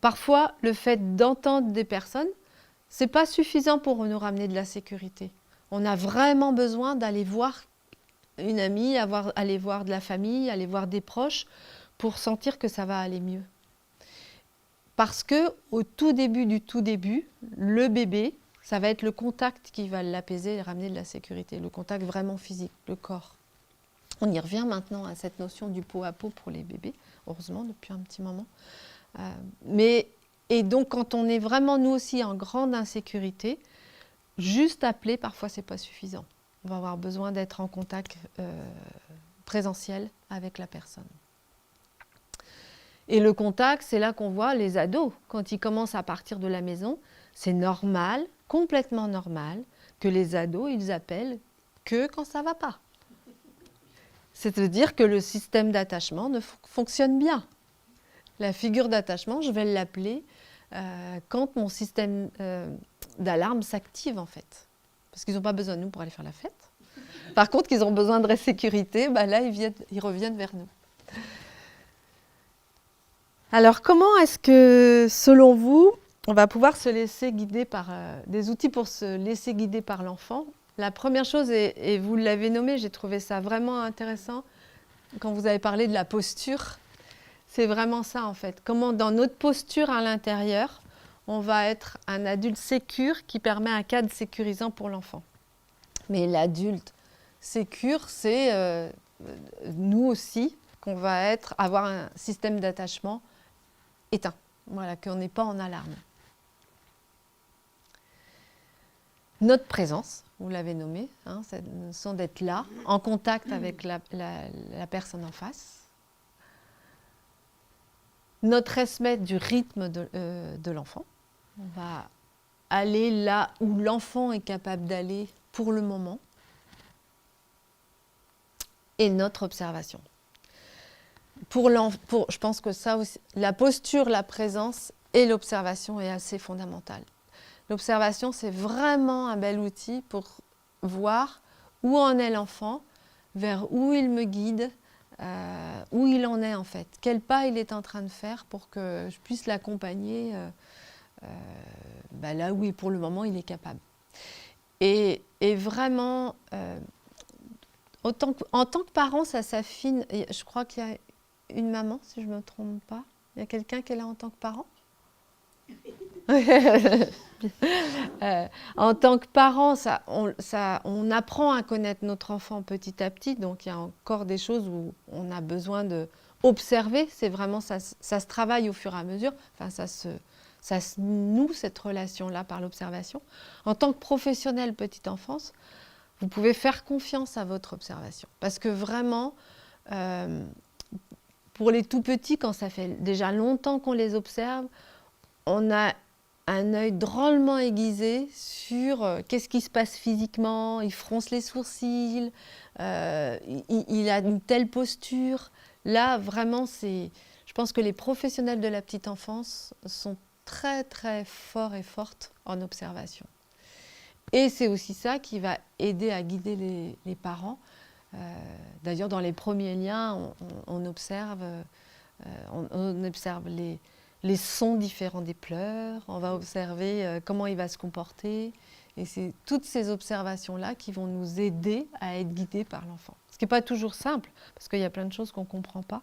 parfois, le fait d'entendre des personnes, ce n'est pas suffisant pour nous ramener de la sécurité. On a vraiment besoin d'aller voir une amie, aller voir de la famille, aller voir des proches pour sentir que ça va aller mieux. Parce qu'au tout début, le bébé, ça va être le contact qui va l'apaiser et ramener de la sécurité, le contact vraiment physique, le corps. On y revient maintenant à cette notion du peau à peau pour les bébés, heureusement depuis un petit moment. Et donc quand on est vraiment nous aussi en grande insécurité, juste appeler, parfois c'est pas suffisant. On va avoir besoin d'être en contact présentiel avec la personne. Et le contact, c'est là qu'on voit les ados. Quand ils commencent à partir de la maison, c'est normal, complètement normal, que les ados, ils appellent que quand ça ne va pas. C'est-à-dire que le système d'attachement fonctionne bien. La figure d'attachement, je vais l'appeler quand mon système d'alarme s'active en fait. Parce qu'ils n'ont pas besoin de nous pour aller faire la fête. Par contre, qu'ils ont besoin de sécurité, là, ils reviennent vers nous. Alors, comment est-ce que, selon vous, on va pouvoir se laisser guider par des outils pour se laisser guider par l'enfant? La première chose, et vous l'avez nommé, j'ai trouvé ça vraiment intéressant, quand vous avez parlé de la posture, c'est vraiment ça en fait. Comment dans notre posture à l'intérieur, on va être un adulte sécure qui permet un cadre sécurisant pour l'enfant. Mais l'adulte sécure, c'est nous aussi, qu'on va avoir un système d'attachement éteint, voilà, qu'on n'est pas en alarme. Notre présence, vous l'avez nommé, cette notion d'être là, en contact avec la personne en face. Notre respect du rythme de l'enfant. On va aller là où l'enfant est capable d'aller pour le moment. Et notre observation. Je pense que ça aussi, la posture, la présence et l'observation est assez fondamentale. L'observation, c'est vraiment un bel outil pour voir où en est l'enfant, vers où il me guide, où il en est en fait. Quel pas il est en train de faire pour que je puisse l'accompagner là où pour le moment il est capable. Et vraiment, en tant que parent, ça s'affine. Je crois qu'il y a une maman, si je ne me trompe pas. Il y a quelqu'un qui est là en tant que parent? En tant que parent, on apprend à connaître notre enfant petit à petit, donc il y a encore des choses où on a besoin d'observer. C'est vraiment ça se travaille au fur et à mesure. Enfin, ça se noue cette relation-là par l'observation. En tant que professionnel petite enfance, vous pouvez faire confiance à votre observation, parce que vraiment, pour les tout petits, quand ça fait déjà longtemps qu'on les observe, on a un œil drôlement aiguisé sur qu'est-ce qui se passe physiquement, il fronce les sourcils, il a une telle posture. Là, vraiment, je pense que les professionnels de la petite enfance sont très, très forts et fortes en observation. Et c'est aussi ça qui va aider à guider les parents. D'ailleurs, dans les premiers liens, on observe les sons différents des pleurs, on va observer comment il va se comporter. Et c'est toutes ces observations-là qui vont nous aider à être guidés par l'enfant. Ce qui n'est pas toujours simple, parce qu'il y a plein de choses qu'on ne comprend pas.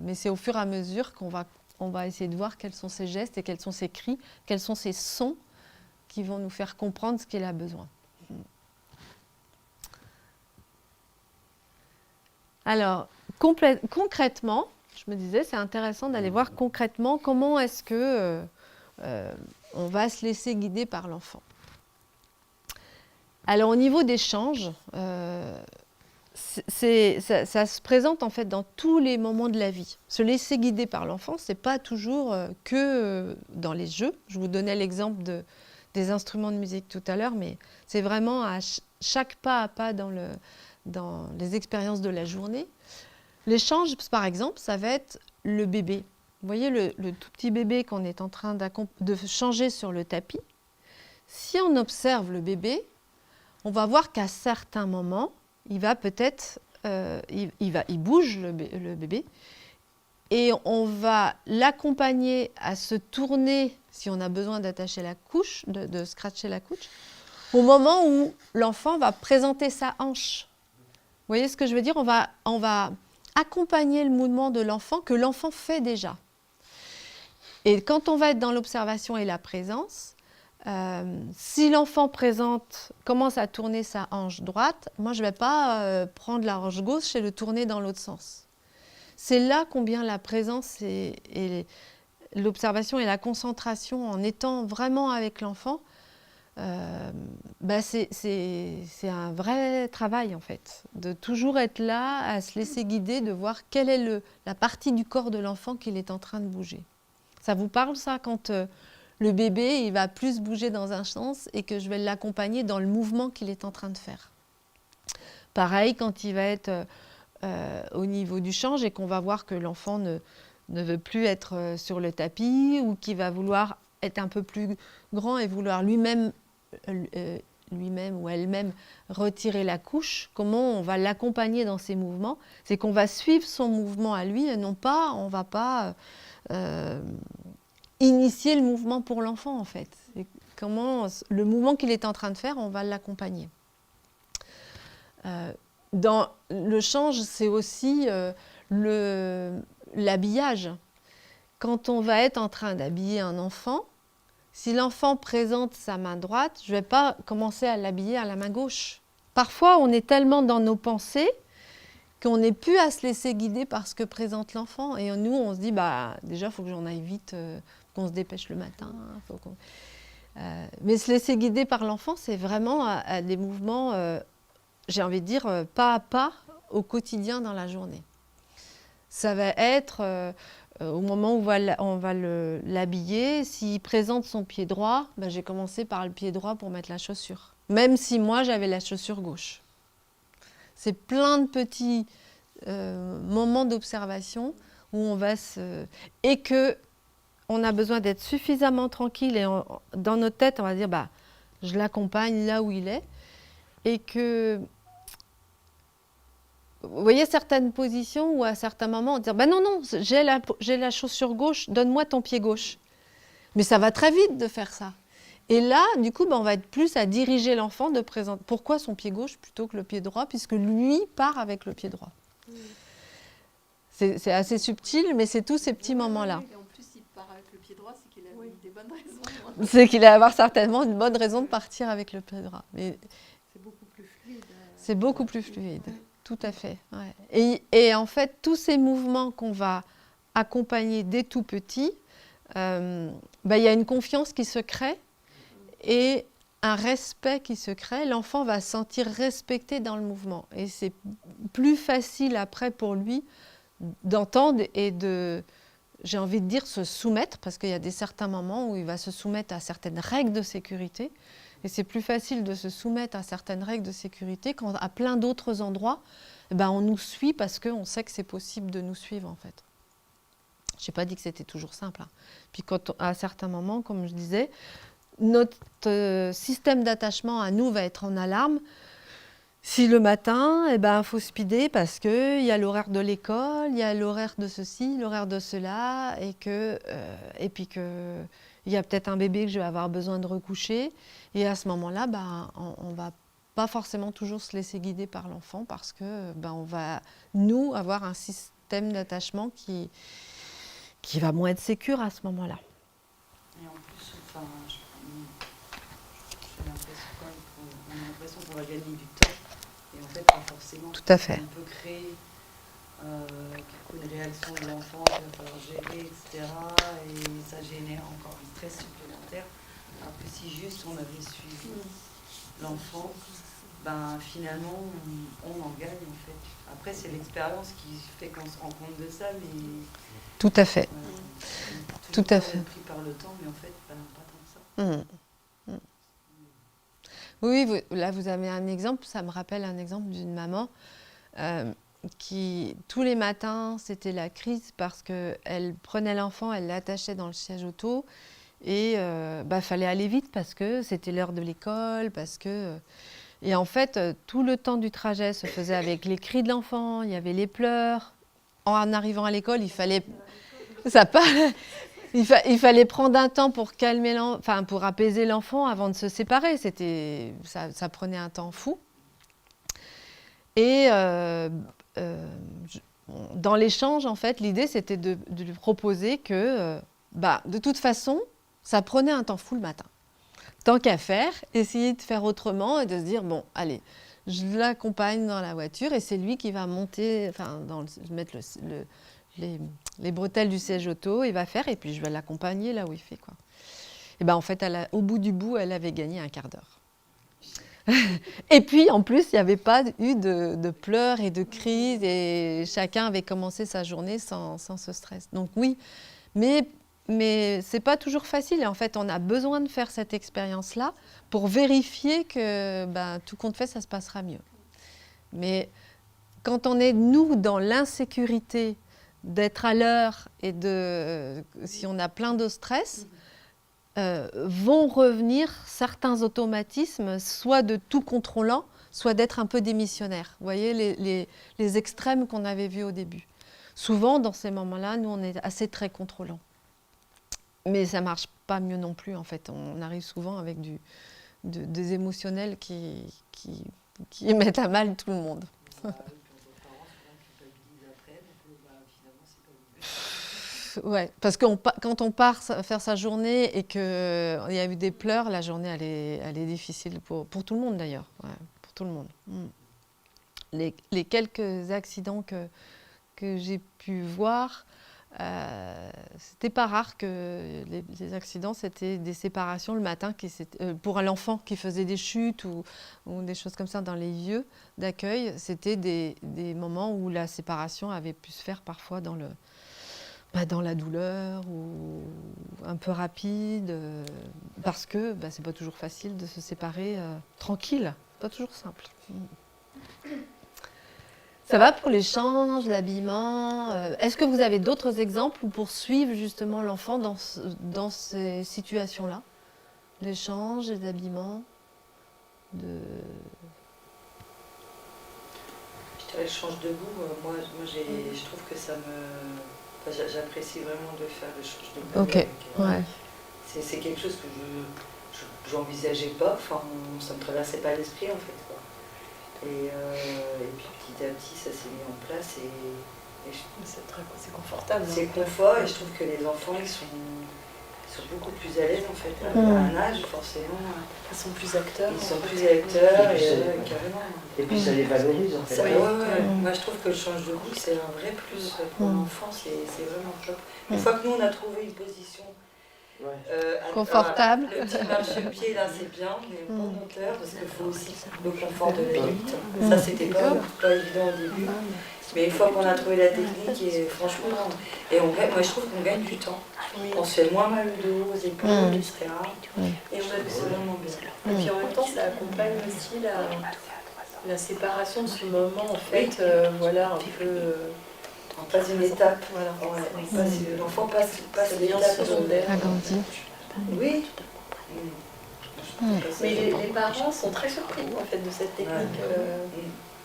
Mais c'est au fur et à mesure qu'on va essayer de voir quels sont ses gestes et quels sont ses cris, quels sont ses sons qui vont nous faire comprendre ce qu'il a besoin. Alors, concrètement, je me disais, c'est intéressant d'aller voir concrètement comment est-ce que on va se laisser guider par l'enfant. Alors, au niveau d'échange, ça se présente en fait dans tous les moments de la vie. Se laisser guider par l'enfant, c'est pas toujours que dans les jeux. Je vous donnais l'exemple des instruments de musique tout à l'heure, mais c'est vraiment à chaque pas à pas dans les expériences de la journée. L'échange, par exemple, ça va être le bébé. Vous voyez le tout petit bébé qu'on est en train de changer sur le tapis. Si on observe le bébé, on va voir qu'à certains moments, il va peut-être, il bouge le bébé, et on va l'accompagner à se tourner, si on a besoin d'attacher la couche, de scratcher la couche, au moment où l'enfant va présenter sa hanche. Vous voyez ce que je veux dire? On va accompagner le mouvement de l'enfant que l'enfant fait déjà. Et quand on va être dans l'observation et la présence, si l'enfant commence à tourner sa hanche droite, moi je ne vais pas prendre la hanche gauche et le tourner dans l'autre sens. C'est là combien la présence et l'observation et la concentration, en étant vraiment avec l'enfant, c'est un vrai travail en fait, de toujours être là, à se laisser guider, de voir quelle est la partie du corps de l'enfant qu'il est en train de bouger. Ça vous parle ça, quand le bébé il va plus bouger dans un sens et que je vais l'accompagner dans le mouvement qu'il est en train de faire. Pareil quand il va être au niveau du change et qu'on va voir que l'enfant ne veut plus être sur le tapis ou qu'il va vouloir être un peu plus grand et vouloir lui-même ou elle-même retirer la couche, comment on va l'accompagner dans ses mouvements? C'est qu'on va suivre son mouvement à lui et non pas, on ne va pas initier le mouvement pour l'enfant en fait. Et comment le mouvement qu'il est en train de faire, on va l'accompagner. Dans le change, c'est aussi l'habillage. Quand on va être en train d'habiller un enfant, si l'enfant présente sa main droite, je ne vais pas commencer à l'habiller à la main gauche. Parfois, on est tellement dans nos pensées qu'on n'est plus à se laisser guider par ce que présente l'enfant. Et nous, on se dit, déjà, il faut que j'en aille vite, qu'on se dépêche le matin. Mais se laisser guider par l'enfant, c'est vraiment à des mouvements, j'ai envie de dire, pas à pas au quotidien dans la journée. Ça va être au moment où on va l'habiller, s'il présente son pied droit, j'ai commencé par le pied droit pour mettre la chaussure. Même si moi, j'avais la chaussure gauche. C'est plein de petits moments d'observation où on va et qu'on a besoin d'être suffisamment tranquille et dans notre tête, on va dire, je l'accompagne là où il est. Et que... Vous voyez certaines positions où à certains moments on dit non, j'ai la chaussure gauche, donne-moi ton pied gauche. Mais ça va très vite de faire ça. Et là, du coup, on va être plus à diriger l'enfant de présenter pourquoi son pied gauche plutôt que le pied droit, puisque lui part avec le pied droit. C'est assez subtil, mais c'est tous ces petits moments-là. Et en plus, il part avec le pied droit, c'est qu'il a des bonnes raisons. C'est qu'il va avoir certainement une bonne raison de partir avec le pied droit. Mais c'est beaucoup plus fluide. C'est beaucoup plus fluide. Tout à fait. Ouais. Et en fait, tous ces mouvements qu'on va accompagner dès tout petit, y a une confiance qui se crée et un respect qui se crée. L'enfant va se sentir respecté dans le mouvement. Et c'est plus facile après pour lui d'entendre et de, j'ai envie de dire, se soumettre, parce qu'il y a certains moments où il va se soumettre à certaines règles de sécurité. Et c'est plus facile de se soumettre à certaines règles de sécurité quand à plein d'autres endroits, on nous suit parce qu'on sait que c'est possible de nous suivre en fait. Je n'ai pas dit que c'était toujours simple. Puis à certains moments, comme je disais, notre système d'attachement à nous va être en alarme. Si le matin, il faut speeder parce qu'il y a l'horaire de l'école, il y a l'horaire de ceci, l'horaire de cela, et puis que... il y a peut-être un bébé que je vais avoir besoin de recoucher. Et à ce moment-là, on ne va pas forcément toujours se laisser guider par l'enfant parce que on va, nous, avoir un système d'attachement qui va moins être sécure à ce moment-là. Et en plus, j'ai l'impression qu'on va gagner du temps. Et en fait, pas forcément. Tout à fait. On peut créer une réaction de l'enfant qu'il va falloir gérer, etc. Et ça génère encore un stress supplémentaire. Alors que si juste on avait suivi l'enfant, finalement on en gagne en fait. Après c'est l'expérience qui fait qu'on se rend compte de ça, mais... Tout à fait. Tout à fait. Pris par le temps, mais en fait pas tant que ça. Oui, là vous avez un exemple, ça me rappelle un exemple d'une maman qui, tous les matins, c'était la crise parce qu'elle prenait l'enfant, elle l'attachait dans le siège auto et fallait aller vite parce que c'était l'heure de l'école, et en fait, tout le temps du trajet se faisait avec les cris de l'enfant, il y avait les pleurs, en arrivant à l'école, il fallait il fallait prendre un temps pour calmer pour apaiser l'enfant avant de se séparer. Ça prenait un temps fou. Et dans l'échange, en fait, l'idée, c'était de lui proposer que, de toute façon, ça prenait un temps fou le matin. Tant qu'à faire, essayer de faire autrement et de se dire, bon, allez, je l'accompagne dans la voiture et c'est lui qui va monter, mettre les bretelles du siège auto, il va faire et puis je vais l'accompagner là où il fait, quoi. Et en fait, au bout du bout, elle avait gagné un quart d'heure. Et puis, en plus, il n'y avait pas eu de pleurs et de crises et chacun avait commencé sa journée sans ce stress. Donc oui, mais ce n'est pas toujours facile. Et en fait, on a besoin de faire cette expérience-là pour vérifier que tout compte fait, ça se passera mieux. Mais quand on est, nous, dans l'insécurité d'être à l'heure et si on a plein de stress, vont revenir certains automatismes, soit de tout contrôlant, soit d'être un peu démissionnaire. Vous voyez les extrêmes qu'on avait vus au début. Souvent, dans ces moments-là, nous, on est assez très contrôlants. Mais ça ne marche pas mieux non plus, en fait. On arrive souvent avec des émotionnels qui mettent à mal tout le monde. Ouais, parce que quand on part faire sa journée et qu'il y a eu des pleurs, la journée, elle est difficile pour tout le monde d'ailleurs. Ouais, pour tout le monde. Les quelques accidents que j'ai pu voir, c'était pas rare que les accidents, c'était des séparations le matin pour l'enfant qui faisait des chutes ou des choses comme ça dans les lieux d'accueil. C'était des moments où la séparation avait pu se faire parfois dans la douleur ou un peu rapide, parce que c'est pas toujours facile de se séparer tranquille, pas toujours simple. Ça va pour l'échange, l'habillement. Est-ce que vous avez d'autres exemples pour suivre justement l'enfant dans ces situations-là? L'échange, les habillements Je dirais le change de goût. Moi je trouve que ça me... j'apprécie vraiment de faire le change de goût. Ok, ouais. C'est quelque chose que je n'envisageais pas, ça ne me traversait pas l'esprit en fait, quoi. Et puis petit à petit ça s'est mis en place et c'est confortable. C'est confort et je trouve que les enfants ils sont beaucoup plus à l'aise en fait, à un âge forcément. Ils sont plus acteurs. Ils sont plus acteurs et carrément. Et puis ça les valorise en fait. Moi je trouve que le change de goût c'est un vrai plus pour l'enfant, c'est vraiment top. Une fois que nous on a trouvé une position confortable. Le petit marchepied là c'est bien, mais pas moteur parce qu'il faut aussi le confort de la lutte. Ça c'était pas évident au début. Mais une fois qu'on a trouvé la technique, et franchement, moi je trouve qu'on gagne du temps. On se fait moins mal au dos, aux épaules, etc. Et on a que c'est vraiment bien. Et puis en même temps, ça accompagne aussi la séparation de ce moment, en fait, un peu... On passe une étape. Voilà. L'enfant passe l'étape secondaire. Agrandi. Oui. Mais les parents sont très surpris, en fait, de cette technique.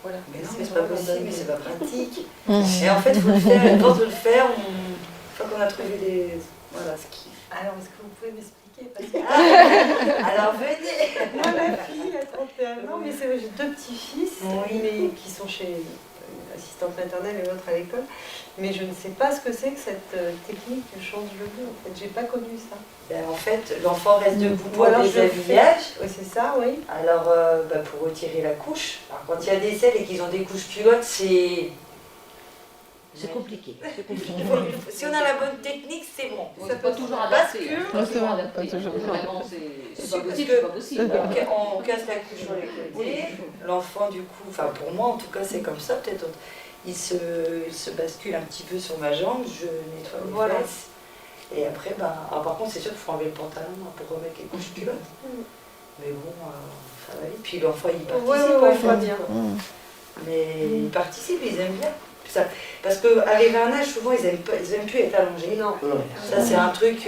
Voilà. Mais non, mais c'est pas possible, mais c'est pas pratique. Et en fait, il faut le faire, et à force de le faire, une fois qu'on a trouvé ce qui... Alors, est-ce que vous pouvez m'expliquer parce que... Alors, venez. Moi, ma fille a 31 ans, mais c'est vrai, j'ai 2 petits-fils, mais qui sont chez l'assistante maternelle et l'autre à l'école. Mais je ne sais pas ce que c'est que cette technique du change de goût. En fait, j'ai pas connu ça. En fait, l'enfant reste debout pour le déshabillage. Oui, c'est ça, oui. Alors, pour retirer la couche. Alors, quand il y a des selles et qu'ils ont des couches culottes, c'est... C'est compliqué. Si on a la bonne technique, c'est bon. Ça peut toujours adapter. Parce que... Vraiment, c'est pas possible, c'est pas possible. On casse la couche sur les côtés. L'enfant, du coup, pour moi en tout cas, c'est comme ça. Peut-être il se bascule un petit peu sur ma jambe, je nettoie les fesses. Et après, alors par contre, c'est sûr qu'il faut enlever le pantalon pour remettre les couches culottes. Mais bon, ça va vite. Puis l'enfant, il participe. Bien. Mais il participe, ils aiment bien. Ça, parce qu'arrivé à un âge, souvent, ils aiment plus être allongés. Non. Ça, c'est un truc...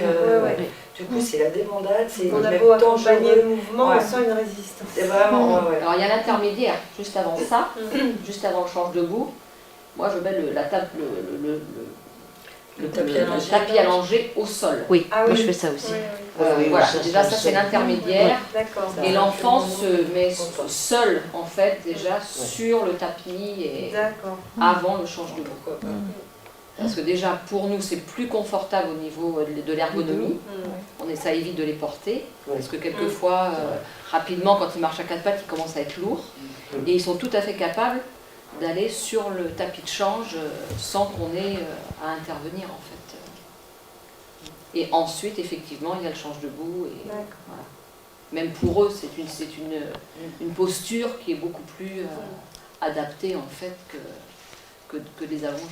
Du coup, c'est la débandade, c'est on a beau accompagner le mouvement, on sent une résistance. C'est vraiment... Alors, il y a l'intermédiaire, juste avant ça, juste avant le change de goût. moi je mets la table, le tapis allongé au sol. Oui, Ah moi oui. je fais ça aussi. Voilà, déjà ça c'est l'intermédiaire. D'accord. Et l'enfant se met seul en fait déjà sur le tapis et D'accord. avant le change de bout. Pourquoi pas. Parce que déjà pour nous c'est plus confortable au niveau de l'ergonomie. Ça évite de les porter. Parce que quelquefois, rapidement quand ils marchent à quatre pattes, ils commencent à être lourds. Et ils sont tout à fait capables d'aller sur le tapis de change sans qu'on ait à intervenir en fait. Et ensuite, effectivement, il y a le change debout. Et, voilà. Même pour eux, c'est une posture qui est beaucoup plus adaptée en fait que des allongés.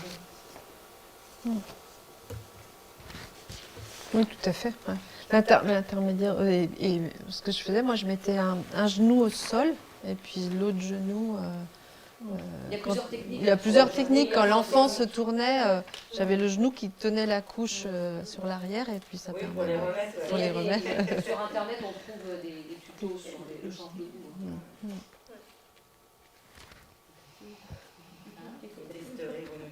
Oui, tout à fait. Ouais. L'intermédiaire, et ce que je faisais, moi, je mettais un genou au sol et puis l'autre genou. Il y a plusieurs techniques. Il y a plusieurs techniques. Quand l'enfant se tournait, j'avais le genou qui tenait la couche sur l'arrière et puis ça Oui, permet pour les remettre. pour les remettre. Sur Internet, on trouve des tutos sur le change debout.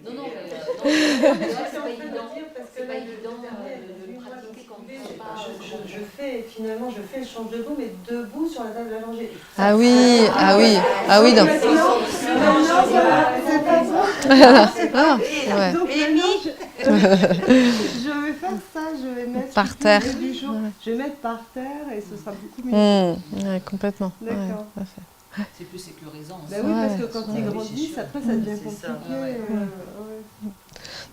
Non, mais c'est pas évident. C'est pas évident de le pratiquer quand on ne pas. Je fais le change debout, mais debout sur la table allongée. Ah oui, ah oui, ah oui. Donc, c'est pas bon. ah, ouais. Donc je vais faire ça, je vais mettre Par terre. du jour. Je vais mettre par terre et ce sera beaucoup mieux. Ouais, complètement. D'accord. Ouais, tout à fait. C'est plus sécurisant. Bah oui, parce que Ouais. quand ils grandissent, après ça devient C'est compliqué. ça. Ouais.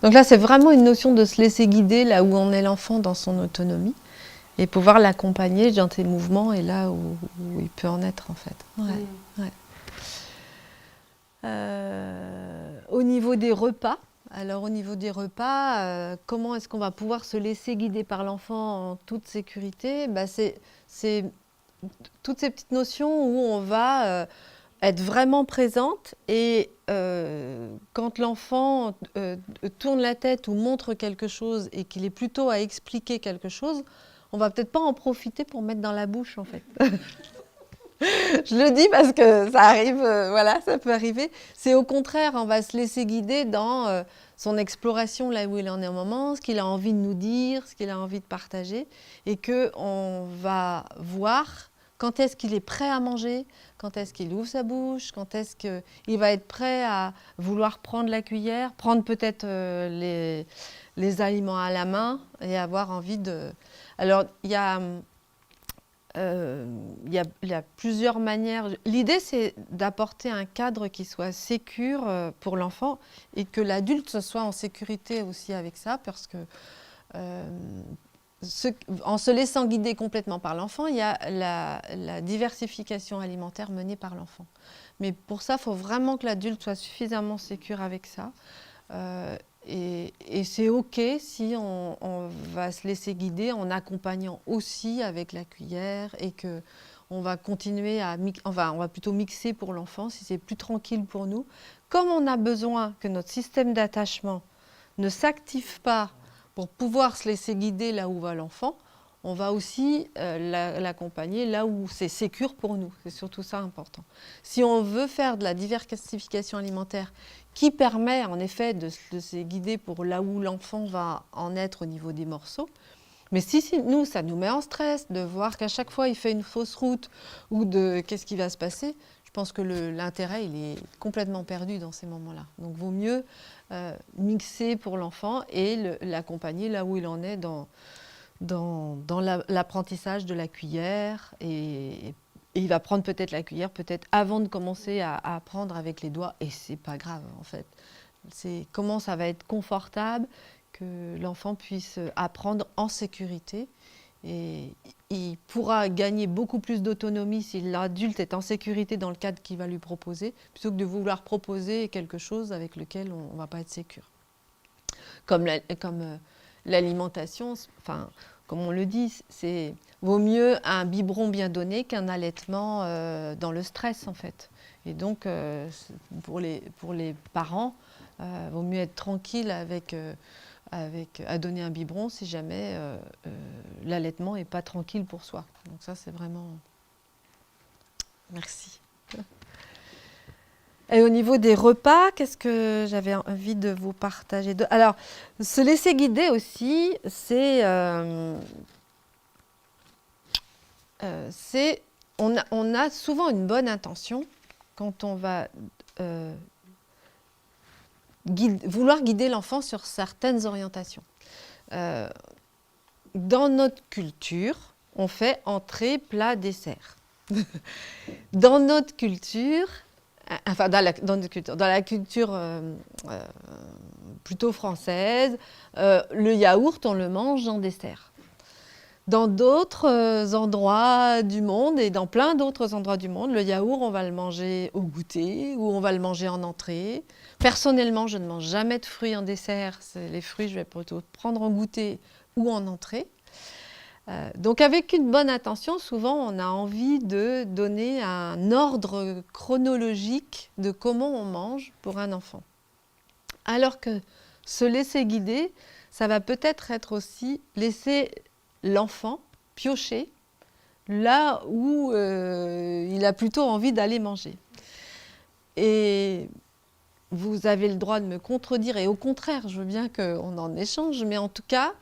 Donc là, c'est vraiment une notion de se laisser guider là où en est l'enfant dans son autonomie et pouvoir l'accompagner dans ses mouvements et là où il peut en être en fait. Ouais. Au niveau des repas, comment est-ce qu'on va pouvoir se laisser guider par l'enfant en toute sécurité? C'est toutes ces petites notions où on va être vraiment présente et quand l'enfant tourne la tête ou montre quelque chose et qu'il est plutôt à expliquer quelque chose, on va peut-être pas en profiter pour mettre dans la bouche en fait. Je le dis parce que ça arrive, voilà, ça peut arriver. C'est au contraire, on va se laisser guider dans son exploration là où il en est au moment, ce qu'il a envie de nous dire, ce qu'il a envie de partager, et qu'on va voir quand est-ce qu'il est prêt à manger, quand est-ce qu'il ouvre sa bouche, quand est-ce qu'il va être prêt à vouloir prendre la cuillère, prendre peut-être les aliments à la main et avoir envie de... Alors, il y a plusieurs manières. L'idée, c'est d'apporter un cadre qui soit sécure pour l'enfant et que l'adulte soit en sécurité aussi avec ça, parce que en se laissant guider complètement par l'enfant, il y a la diversification alimentaire menée par l'enfant. Mais pour ça, il faut vraiment que l'adulte soit suffisamment sécure avec ça. Et c'est OK si on va se laisser guider en accompagnant aussi avec la cuillère et qu'on va continuer on va plutôt mixer pour l'enfant si c'est plus tranquille pour nous. Comme on a besoin que notre système d'attachement ne s'active pas pour pouvoir se laisser guider là où va l'enfant, on va aussi l'accompagner là où c'est sécure pour nous. C'est surtout ça important. Si on veut faire de la diversification alimentaire qui permet en effet de se guider pour là où l'enfant va en être au niveau des morceaux, mais si nous, ça nous met en stress de voir qu'à chaque fois il fait une fausse route ou de qu'est-ce qui va se passer, je pense que l'intérêt il est complètement perdu dans ces moments-là. Donc vaut mieux mixer pour l'enfant et l'accompagner là où il en est dans l'apprentissage de la cuillère et il va prendre peut-être la cuillère peut-être avant de commencer à apprendre avec les doigts et c'est pas grave en fait. C'est comment ça va être confortable que l'enfant puisse apprendre en sécurité et il pourra gagner beaucoup plus d'autonomie si l'adulte est en sécurité dans le cadre qu'il va lui proposer plutôt que de vouloir proposer quelque chose avec lequel on ne va pas être sécure. Comme l'alimentation, enfin, comme on le dit, vaut mieux un biberon bien donné qu'un allaitement dans le stress en fait. Et donc pour les parents, vaut mieux être tranquille à donner un biberon si jamais l'allaitement n'est pas tranquille pour soi. Donc ça c'est vraiment... Merci. Et au niveau des repas, qu'est-ce que j'avais envie de vous partager Alors, se laisser guider aussi, on a souvent une bonne intention quand on va vouloir guider l'enfant sur certaines orientations. Dans notre culture, on fait entrée, plat, dessert. Dans notre culture, enfin dans la culture plutôt française, le yaourt, on le mange en dessert. Dans d'autres endroits du monde et dans plein d'autres endroits du monde, le yaourt, on va le manger au goûter ou on va le manger en entrée. Personnellement, je ne mange jamais de fruits en dessert. Les fruits, je vais plutôt prendre en goûter ou en entrée. Donc avec une bonne intention, souvent on a envie de donner un ordre chronologique de comment on mange pour un enfant. Alors que se laisser guider, ça va peut-être être aussi laisser l'enfant piocher là où il a plutôt envie d'aller manger. Et vous avez le droit de me contredire, et au contraire, je veux bien qu'on en échange, mais en tout cas,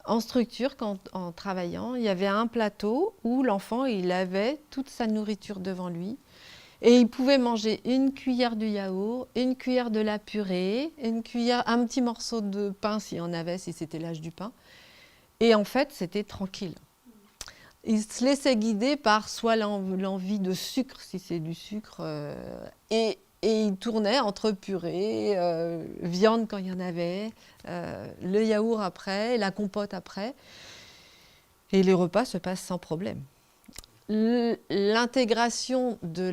en structure, en travaillant, il y avait un plateau où l'enfant il avait toute sa nourriture devant lui et il pouvait manger une cuillère du yaourt, une cuillère de la purée, un petit morceau de pain s'il y en avait, si c'était l'âge du pain. Et en fait, c'était tranquille. Il se laissait guider par soit l'envie de sucre, si c'est du sucre, et il tournait entre purée, viande quand il y en avait, le yaourt après, la compote après. Et les repas se passent sans problème. L'intégration de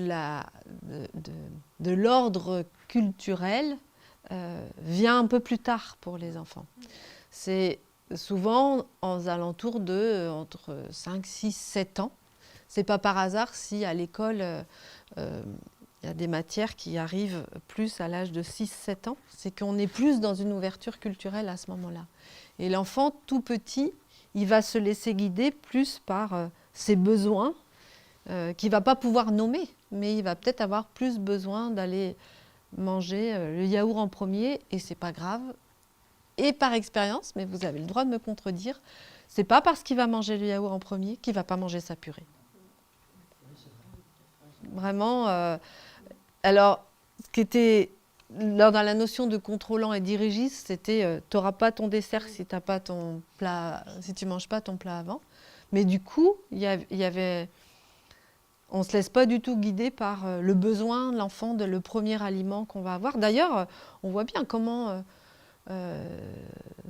l'ordre culturel vient un peu plus tard pour les enfants. C'est souvent aux alentours de entre 5, 6, 7 ans. Ce n'est pas par hasard si à l'école... il y a des matières qui arrivent plus à l'âge de 6-7 ans, c'est qu'on est plus dans une ouverture culturelle à ce moment-là. Et l'enfant, tout petit, il va se laisser guider plus par ses besoins, qu'il ne va pas pouvoir nommer, mais il va peut-être avoir plus besoin d'aller manger le yaourt en premier, et ce n'est pas grave. Et par expérience, mais vous avez le droit de me contredire, ce n'est pas parce qu'il va manger le yaourt en premier qu'il ne va pas manger sa purée. Vraiment... Alors, ce qui était dans la notion de contrôlant et dirigiste, c'était tu n'auras pas ton dessert si tu ne manges pas ton plat avant. Mais du coup, on ne se laisse pas du tout guider par le besoin de l'enfant, le premier aliment qu'on va avoir. D'ailleurs, on voit bien comment,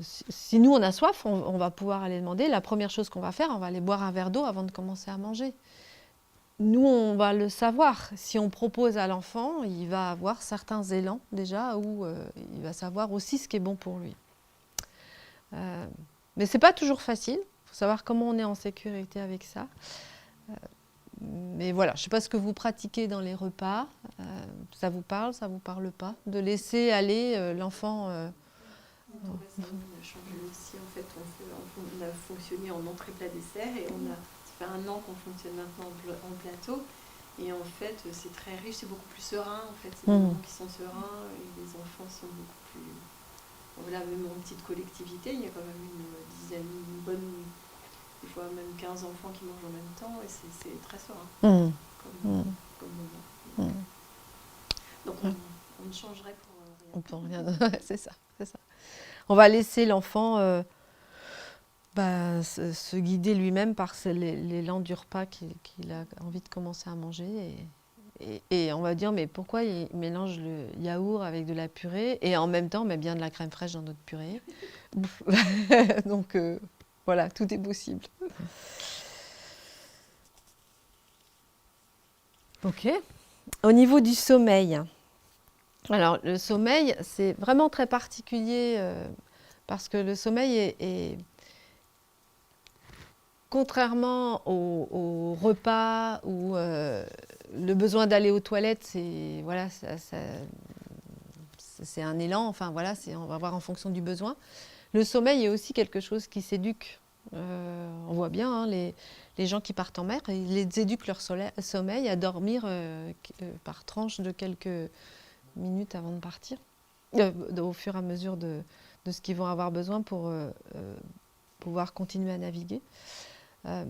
si nous on a soif, on va pouvoir aller demander. La première chose qu'on va faire, on va aller boire un verre d'eau avant de commencer à manger. Nous, on va le savoir. Si on propose à l'enfant, il va avoir certains élans déjà où il va savoir aussi ce qui est bon pour lui. Mais ce n'est pas toujours facile. Il faut savoir comment on est en sécurité avec ça. Mais voilà, je ne sais pas ce que vous pratiquez dans les repas. Ça vous parle pas? De laisser aller l'enfant... On a changé aussi. En fait, on a fonctionné en entrée plat dessert et ça fait 1 an qu'on fonctionne maintenant en plateau. Et en fait, c'est très riche, c'est beaucoup plus serein. En fait, c'est des moments qui sont sereins et les enfants sont beaucoup plus... Voilà, même en petite collectivité, il y a quand même une dizaine, une bonne... Des fois même 15 enfants qui mangent en même temps et c'est très serein comme moment. Donc on ne changerait pour rien. C'est ça. On va laisser l'enfant se guider lui-même par l'élan du repas qu'il a envie de commencer à manger. Et on va dire, mais pourquoi il mélange le yaourt avec de la purée et en même temps on met bien de la crème fraîche dans notre purée. Donc voilà, tout est possible. Ok. Au niveau du sommeil. Alors, le sommeil, c'est vraiment très particulier parce que le sommeil est contrairement au repas ou le besoin d'aller aux toilettes, c'est un élan. Enfin voilà, on va voir en fonction du besoin. Le sommeil est aussi quelque chose qui s'éduque. On voit bien hein, les gens qui partent en mer, ils les éduquent leur sommeil à dormir par tranche de quelques minutes avant de partir, au fur et à mesure de ce qu'ils vont avoir besoin pour pouvoir continuer à naviguer.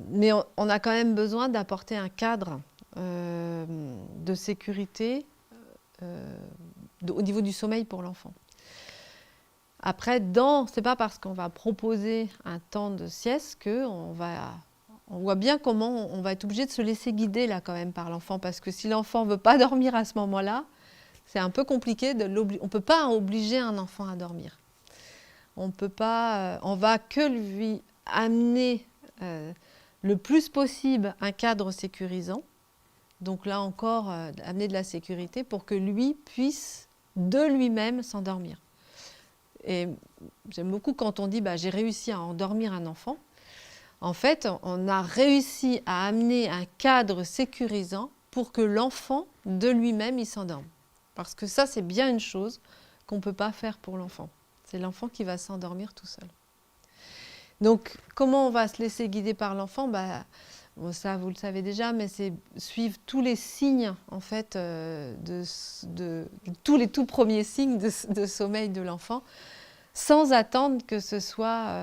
Mais on a quand même besoin d'apporter un cadre de sécurité au niveau du sommeil pour l'enfant. Après, c'est pas parce qu'on va proposer un temps de sieste qu'on voit bien comment on va être obligé de se laisser guider là quand même par l'enfant, parce que si l'enfant veut pas dormir à ce moment-là, c'est un peu compliqué on peut pas obliger un enfant à dormir. On peut pas, on va que lui amener le plus possible un cadre sécurisant. Donc là encore, amener de la sécurité pour que lui puisse de lui-même s'endormir. Et j'aime beaucoup quand on dit j'ai réussi à endormir un enfant. En fait, on a réussi à amener un cadre sécurisant pour que l'enfant de lui-même il s'endorme. Parce que ça, c'est bien une chose qu'on ne peut pas faire pour l'enfant. C'est l'enfant qui va s'endormir tout seul. Donc, comment on va se laisser guider par l'enfant ? Bon, ça, vous le savez déjà, mais c'est suivre tous les signes, en fait, tous les tout premiers signes de sommeil de l'enfant, sans attendre que ce soit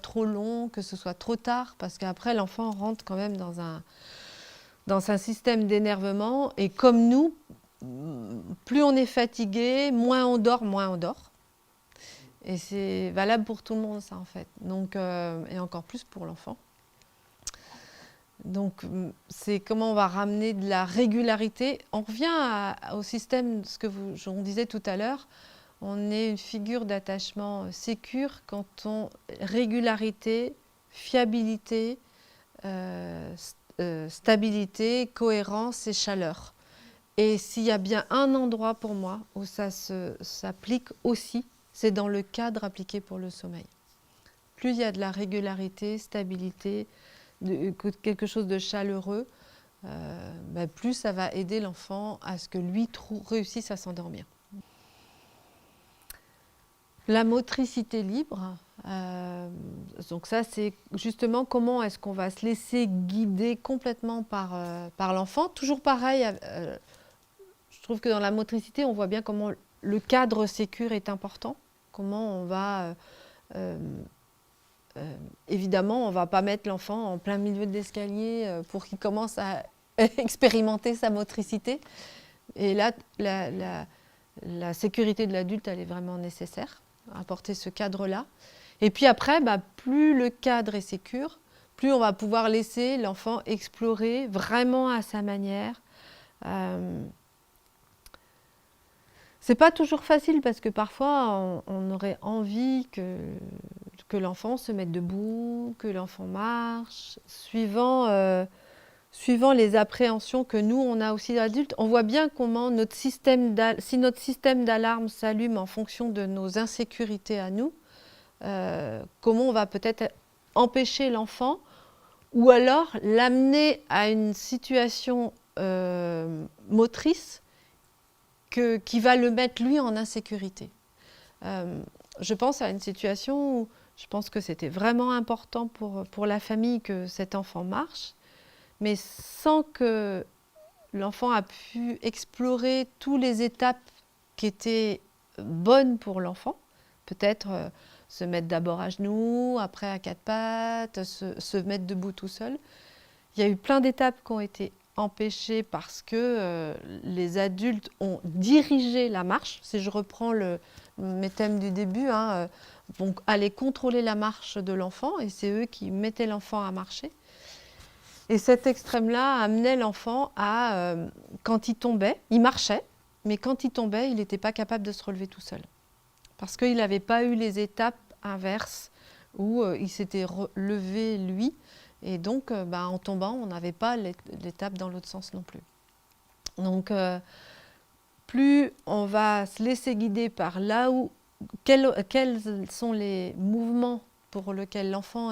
trop long, que ce soit trop tard, parce qu'après, l'enfant rentre quand même dans un système d'énervement, et comme nous, plus on est fatigué, moins on dort, Et c'est valable pour tout le monde, ça, en fait. Donc, et encore plus pour l'enfant. Donc, c'est comment on va ramener de la régularité. On revient au système, on disait tout à l'heure, on est une figure d'attachement sécure quand on régularité, fiabilité, stabilité, cohérence et chaleur. Et s'il y a bien un endroit pour moi où ça s'applique aussi, c'est dans le cadre appliqué pour le sommeil. Plus il y a de la régularité, stabilité, quelque chose de chaleureux, plus ça va aider l'enfant à ce que lui réussisse à s'endormir. La motricité libre, donc ça c'est justement comment est-ce qu'on va se laisser guider complètement par l'enfant. Toujours pareil, je trouve que dans la motricité, on voit bien comment le cadre sécure est important. Comment on va... évidemment, on ne va pas mettre l'enfant en plein milieu de l'escalier pour qu'il commence à expérimenter sa motricité. Et là, la sécurité de l'adulte, elle est vraiment nécessaire, apporter ce cadre-là. Et puis après, plus le cadre est sécure, plus on va pouvoir laisser l'enfant explorer vraiment à sa manière. C'est pas toujours facile parce que parfois on aurait envie que l'enfant se mette debout, que l'enfant marche, suivant les appréhensions que nous on a aussi d'adultes. On voit bien comment si notre système d'alarme s'allume en fonction de nos insécurités à nous, comment on va peut-être empêcher l'enfant ou alors l'amener à une situation motrice qui va le mettre, lui, en insécurité. Je pense à une situation où je pense que c'était vraiment important pour la famille que cet enfant marche, mais sans que l'enfant a pu explorer toutes les étapes qui étaient bonnes pour l'enfant. Peut-être se mettre d'abord à genoux, après à quatre pattes, se mettre debout tout seul. Il y a eu plein d'étapes qui ont été empêché parce que les adultes ont dirigé la marche. Si je reprends mes thèmes du début, vont aller contrôler la marche de l'enfant et c'est eux qui mettaient l'enfant à marcher. Et cet extrême-là amenait l'enfant à, quand il tombait, il marchait, mais quand il tombait, il n'était pas capable de se relever tout seul. Parce qu'il n'avait pas eu les étapes inverses où il s'était relevé lui. Et donc, en tombant, on n'avait pas l'étape dans l'autre sens non plus. Donc, plus on va se laisser guider par là où, quels sont les mouvements pour lesquels l'enfant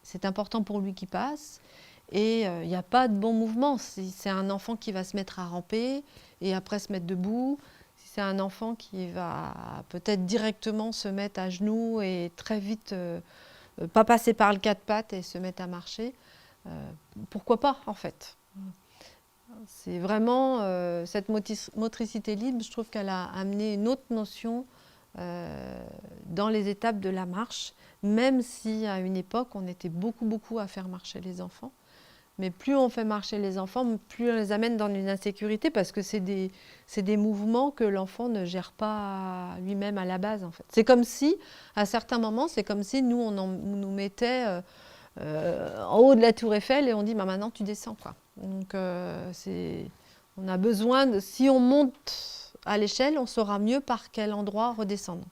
c'est important pour lui qu'il passe. Et il n'y a pas de bon mouvement. Si c'est un enfant qui va se mettre à ramper et après se mettre debout, si c'est un enfant qui va peut-être directement se mettre à genoux et très vite pas passer par le quatre pattes et se mettre à marcher, pourquoi pas en fait. C'est vraiment cette motricité libre, je trouve qu'elle a amené une autre notion dans les étapes de la marche, même si à une époque on était beaucoup à faire marcher les enfants. Mais plus on fait marcher les enfants, plus on les amène dans une insécurité parce que c'est des mouvements que l'enfant ne gère pas lui-même à la base en fait. C'est comme si, à certains moments, c'est comme si nous on nous mettait en haut de la tour Eiffel et on dit bah, maintenant tu descends quoi. Donc on a besoin de, si on monte à l'échelle, on saura mieux par quel endroit redescendre.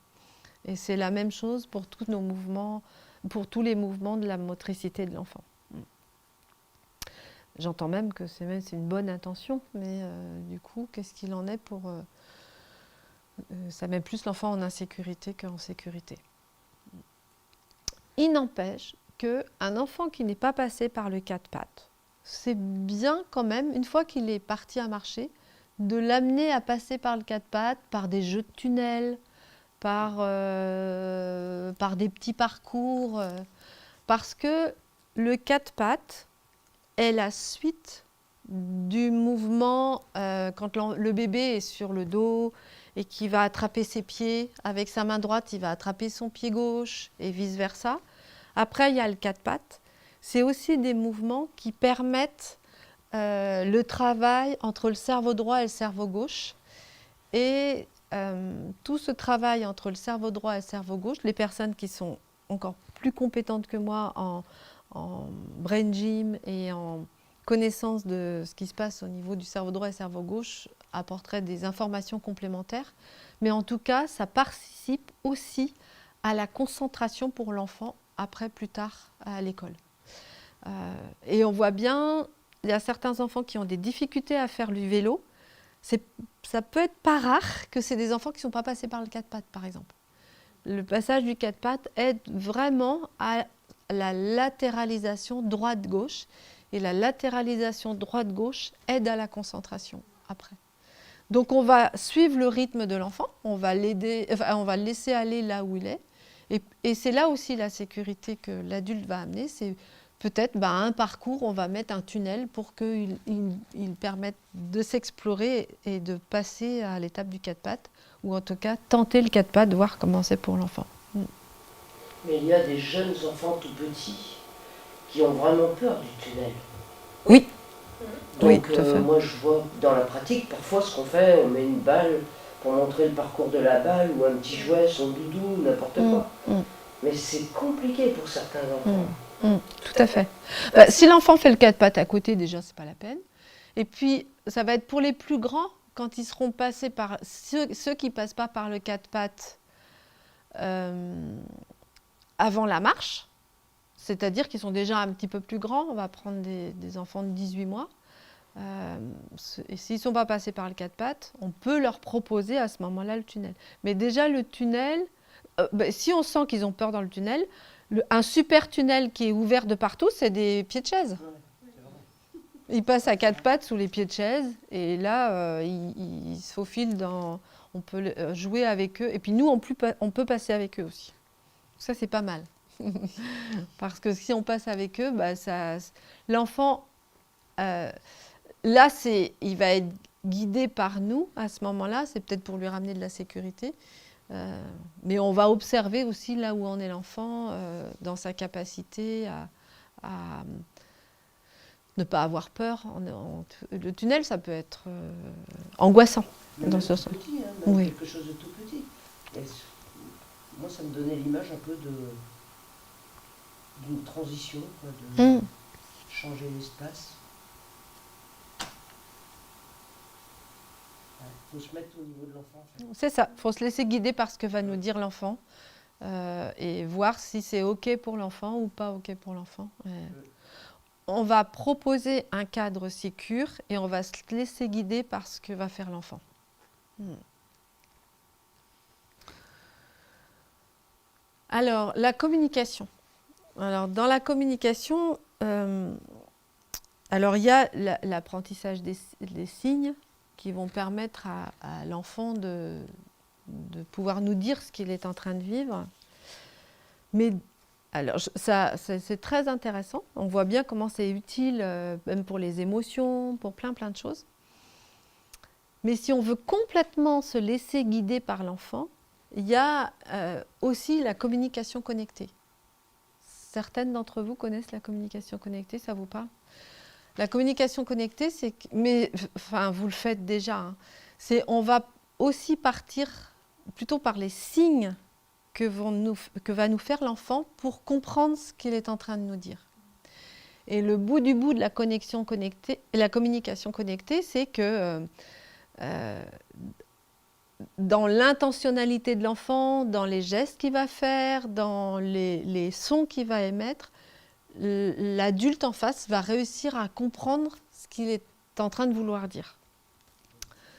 Et c'est la même chose pour tous nos mouvements, pour tous les mouvements de la motricité de l'enfant. J'entends même que c'est une bonne intention, mais du coup, qu'est-ce qu'il en est pour... ça met plus l'enfant en insécurité qu'en sécurité. Il n'empêche qu'un enfant qui n'est pas passé par le quatre pattes, c'est bien quand même, une fois qu'il est parti à marcher, de l'amener à passer par le quatre pattes, par des jeux de tunnels, par des petits parcours, parce que le quatre pattes est la suite du mouvement quand le bébé est sur le dos et qu'il va attraper ses pieds. Avec sa main droite, il va attraper son pied gauche et vice-versa. Après, il y a le quatre pattes. C'est aussi des mouvements qui permettent le travail entre le cerveau droit et le cerveau gauche. Et tout ce travail entre le cerveau droit et le cerveau gauche, les personnes qui sont encore plus compétentes que moi en brain gym et en connaissance de ce qui se passe au niveau du cerveau droit et cerveau gauche apporteraient des informations complémentaires. Mais en tout cas, ça participe aussi à la concentration pour l'enfant après, plus tard, à l'école. Et on voit bien, il y a certains enfants qui ont des difficultés à faire du vélo. Ça peut être pas rare que c'est des enfants qui ne sont pas passés par le quatre pattes, par exemple. Le passage du quatre pattes aide vraiment à la latéralisation droite-gauche. Et la latéralisation droite-gauche aide à la concentration après. Donc on va suivre le rythme de l'enfant, on va l'aider, enfin, on va le laisser aller là où il est. Et c'est là aussi la sécurité que l'adulte va amener. C'est peut-être un parcours, on va mettre un tunnel pour qu'il permette de s'explorer et de passer à l'étape du quatre pattes, ou en tout cas tenter le quatre pattes, voir comment c'est pour l'enfant. Mais il y a des jeunes enfants tout petits qui ont vraiment peur du tunnel. Oui. Donc Oui, tout à fait. moi je vois dans la pratique, parfois ce qu'on fait, on met une balle pour montrer le parcours de la balle, ou un petit jouet, son doudou, n'importe quoi. Mais c'est compliqué pour certains enfants. Tout à fait. Si l'enfant fait le quatre pattes à côté, déjà, c'est pas la peine. Et puis, ça va être pour les plus grands, quand ils seront passés par... Ceux qui ne passent pas par le quatre pattes avant la marche, c'est-à-dire qu'ils sont déjà un petit peu plus grands, on va prendre des enfants de 18 mois, et s'ils ne sont pas passés par le quatre pattes, on peut leur proposer à ce moment-là le tunnel. Mais déjà, le tunnel, si on sent qu'ils ont peur dans le tunnel, un super tunnel qui est ouvert de partout, c'est des pieds de chaise. Ils passent à quatre pattes sous les pieds de chaise, et là, ils se faufilent dans... On peut jouer avec eux, et puis nous, on peut passer avec eux aussi. Ça, c'est pas mal. Parce que si on passe avec eux, l'enfant, là, il va être guidé par nous à ce moment-là. C'est peut-être pour lui ramener de la sécurité. Mais on va observer aussi là où en est l'enfant, dans sa capacité à ne pas avoir peur. Le tunnel, ça peut être angoissant. Même dans tout ce sens. petit, hein, Oui. quelque chose de tout petit. Et moi, ça me donnait l'image un peu d'une transition, quoi, de changer l'espace. Il faut se mettre au niveau de l'enfant. En fait. C'est ça, il faut se laisser guider par ce que va nous dire l'enfant et voir si c'est OK pour l'enfant ou pas OK pour l'enfant. On va proposer un cadre sécure et on va se laisser guider par ce que va faire l'enfant. Alors, la communication. Alors, dans la communication, alors il y a l'apprentissage des signes qui vont permettre à l'enfant de pouvoir nous dire ce qu'il est en train de vivre. Mais Alors, c'est très intéressant. On voit bien comment c'est utile, même pour les émotions, pour plein de choses. Mais si on veut complètement se laisser guider par l'enfant, il y a aussi la communication connectée. Certaines d'entre vous connaissent la communication connectée, ça vous parle? La communication connectée, vous le faites déjà, hein, on va aussi partir plutôt par les signes que va nous faire l'enfant pour comprendre ce qu'il est en train de nous dire. Et le bout du bout de la communication connectée, c'est que dans l'intentionnalité de l'enfant, dans les gestes qu'il va faire, dans les sons qu'il va émettre, l'adulte en face va réussir à comprendre ce qu'il est en train de vouloir dire.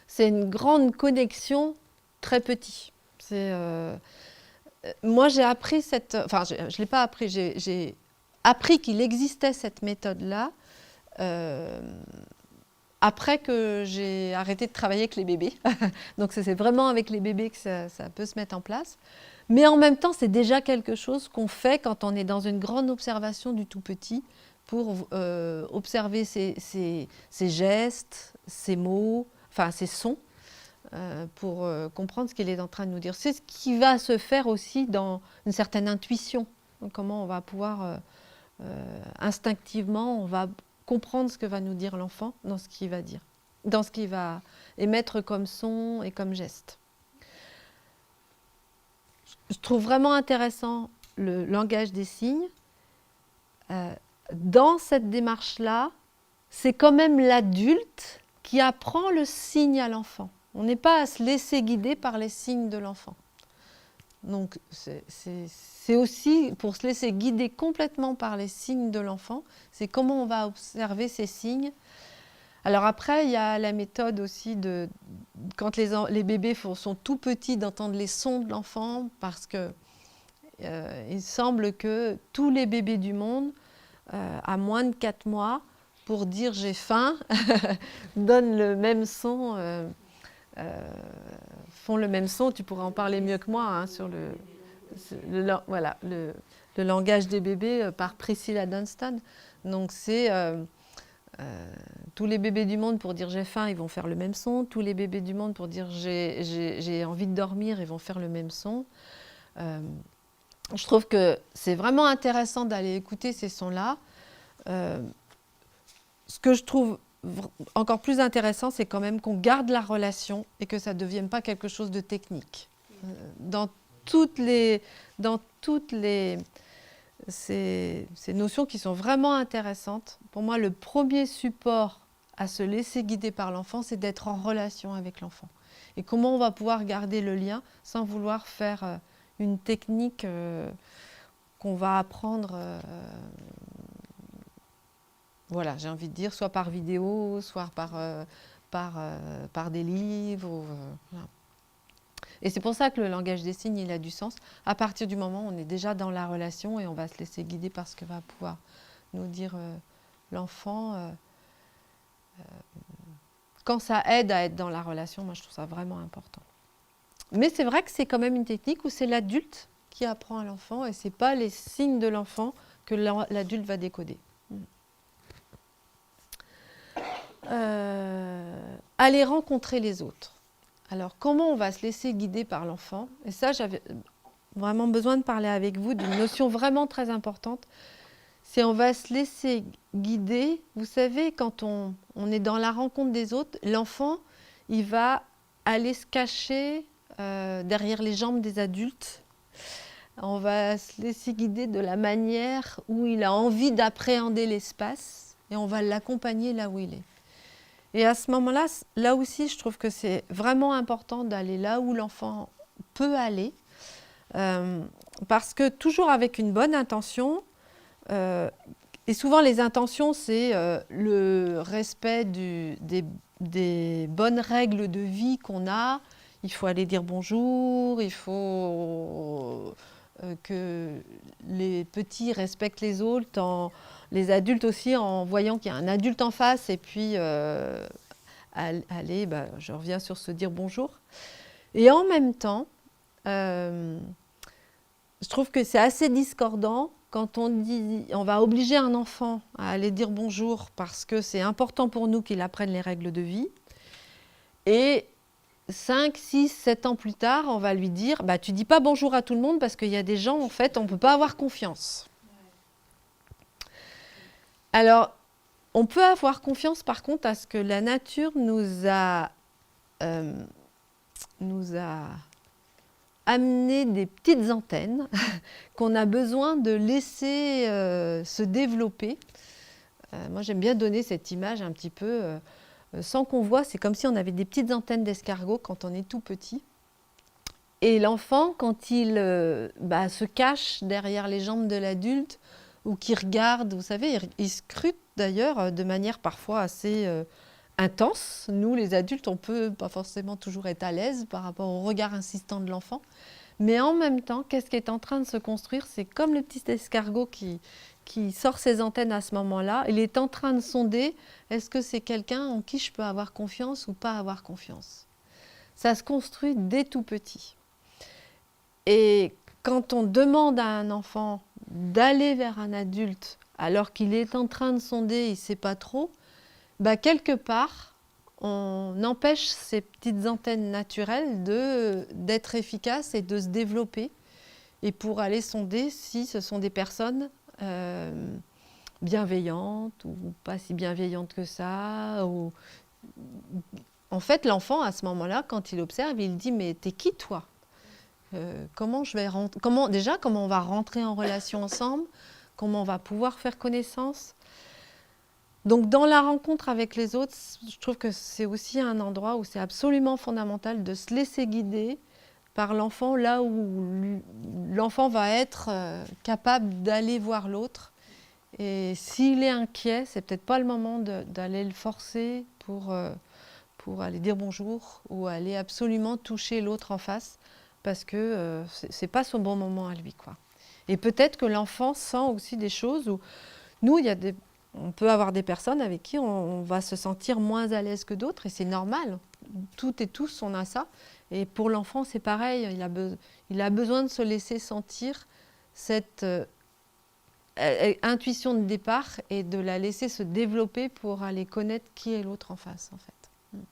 C'est une grande connexion très petit. Moi, j'ai appris je ne l'ai pas appris, j'ai appris qu'il existait cette méthode-là après que j'ai arrêté de travailler avec les bébés. Donc, c'est vraiment avec les bébés que ça peut se mettre en place. Mais en même temps, c'est déjà quelque chose qu'on fait quand on est dans une grande observation du tout petit pour observer ses gestes, ses mots, ses sons, pour comprendre ce qu'il est en train de nous dire. C'est ce qui va se faire aussi dans une certaine intuition. Donc, comment on va pouvoir instinctivement, on va comprendre ce que va nous dire l'enfant dans ce qu'il va dire, dans ce qu'il va émettre comme son et comme geste. Je trouve vraiment intéressant le langage des signes. Dans cette démarche-là, c'est quand même l'adulte qui apprend le signe à l'enfant. On n'est pas à se laisser guider par les signes de l'enfant. Donc, c'est aussi pour se laisser guider complètement par les signes de l'enfant, c'est comment on va observer ces signes. Alors après, il y a la méthode aussi quand les bébés sont tout petits, d'entendre les sons de l'enfant, parce que il semble que tous les bébés du monde, à moins de 4 mois, pour dire j'ai faim, donnent le même son, font le même son. Tu pourras en parler mieux que moi, hein, sur le langage des bébés par Priscilla Dunstan. Donc c'est tous les bébés du monde pour dire j'ai faim, ils vont faire le même son. Tous les bébés du monde pour dire j'ai envie de dormir, ils vont faire le même son. Je trouve que c'est vraiment intéressant d'aller écouter ces sons-là. Ce que je trouve encore plus intéressant, c'est quand même qu'on garde la relation et que ça ne devienne pas quelque chose de technique. Dans toutes ces notions qui sont vraiment intéressantes, pour moi, le premier support à se laisser guider par l'enfant, c'est d'être en relation avec l'enfant. Et comment on va pouvoir garder le lien sans vouloir faire une technique qu'on va apprendre, j'ai envie de dire, soit par vidéo, soit par des livres. Voilà. Et c'est pour ça que le langage des signes, il a du sens. À partir du moment où on est déjà dans la relation et on va se laisser guider par ce que va pouvoir nous dire l'enfant. Quand ça aide à être dans la relation, moi je trouve ça vraiment important. Mais c'est vrai que c'est quand même une technique où c'est l'adulte qui apprend à l'enfant et ce n'est pas les signes de l'enfant que l'adulte va décoder. Aller rencontrer les autres. Alors, comment on va se laisser guider par l'enfant? Et ça, j'avais vraiment besoin de parler avec vous d'une notion vraiment très importante. C'est on va se laisser guider. Vous savez, quand on est dans la rencontre des autres, l'enfant, il va aller se cacher derrière les jambes des adultes. On va se laisser guider de la manière où il a envie d'appréhender l'espace et on va l'accompagner là où il est. Et à ce moment-là, là aussi, je trouve que c'est vraiment important d'aller là où l'enfant peut aller, parce que toujours avec une bonne intention, et souvent les intentions, c'est le respect des bonnes règles de vie qu'on a. Il faut aller dire bonjour, il faut que les petits respectent les autres, les adultes aussi, en voyant qu'il y a un adulte en face, et puis aller, je reviens sur se dire bonjour. Et en même temps, je trouve que c'est assez discordant quand on dit on va obliger un enfant à aller dire bonjour parce que c'est important pour nous qu'il apprenne les règles de vie, et 5, 6, 7 ans plus tard, on va lui dire bah, tu dis pas bonjour à tout le monde parce qu'il y a des gens, en fait, on ne peut pas avoir confiance. Alors, on peut avoir confiance par contre à ce que la nature nous a amené des petites antennes qu'on a besoin de laisser se développer. Moi, j'aime bien donner cette image un petit peu, sans qu'on voit, c'est comme si on avait des petites antennes d'escargot quand on est tout petit. Et l'enfant, quand il se cache derrière les jambes de l'adulte, ou qui regarde, vous savez, il scrute d'ailleurs de manière parfois assez intense. Nous, les adultes, on ne peut pas forcément toujours être à l'aise par rapport au regard insistant de l'enfant. Mais en même temps, qu'est-ce qui est en train de se construire? C'est comme le petit escargot qui sort ses antennes à ce moment-là. Il est en train de sonder, est-ce que c'est quelqu'un en qui je peux avoir confiance ou pas avoir confiance? Ça se construit dès tout petit. Et quand on demande à un enfant d'aller vers un adulte alors qu'il est en train de sonder, il ne sait pas trop, bah quelque part, on empêche ces petites antennes naturelles d'être efficaces et de se développer. Et pour aller sonder si ce sont des personnes bienveillantes ou pas si bienveillantes que ça. Ou... En fait, l'enfant, à ce moment-là, quand il observe, il dit « mais t'es qui toi ? Comment on va rentrer en relation ensemble? Comment on va pouvoir faire connaissance ?» Donc, dans la rencontre avec les autres, je trouve que c'est aussi un endroit où c'est absolument fondamental de se laisser guider par l'enfant, là où l'enfant va être capable d'aller voir l'autre. Et s'il est inquiet, c'est peut-être pas le moment d'aller le forcer pour aller dire bonjour ou aller absolument toucher l'autre en face, parce que c'est pas son bon moment à lui, quoi. Et peut-être que l'enfant sent aussi des choses où nous, on peut avoir des personnes avec qui on va se sentir moins à l'aise que d'autres, et c'est normal. Toutes et tous, on a ça. Et pour l'enfant, c'est pareil. Il a besoin de se laisser sentir cette intuition de départ et de la laisser se développer pour aller connaître qui est l'autre en face, en fait.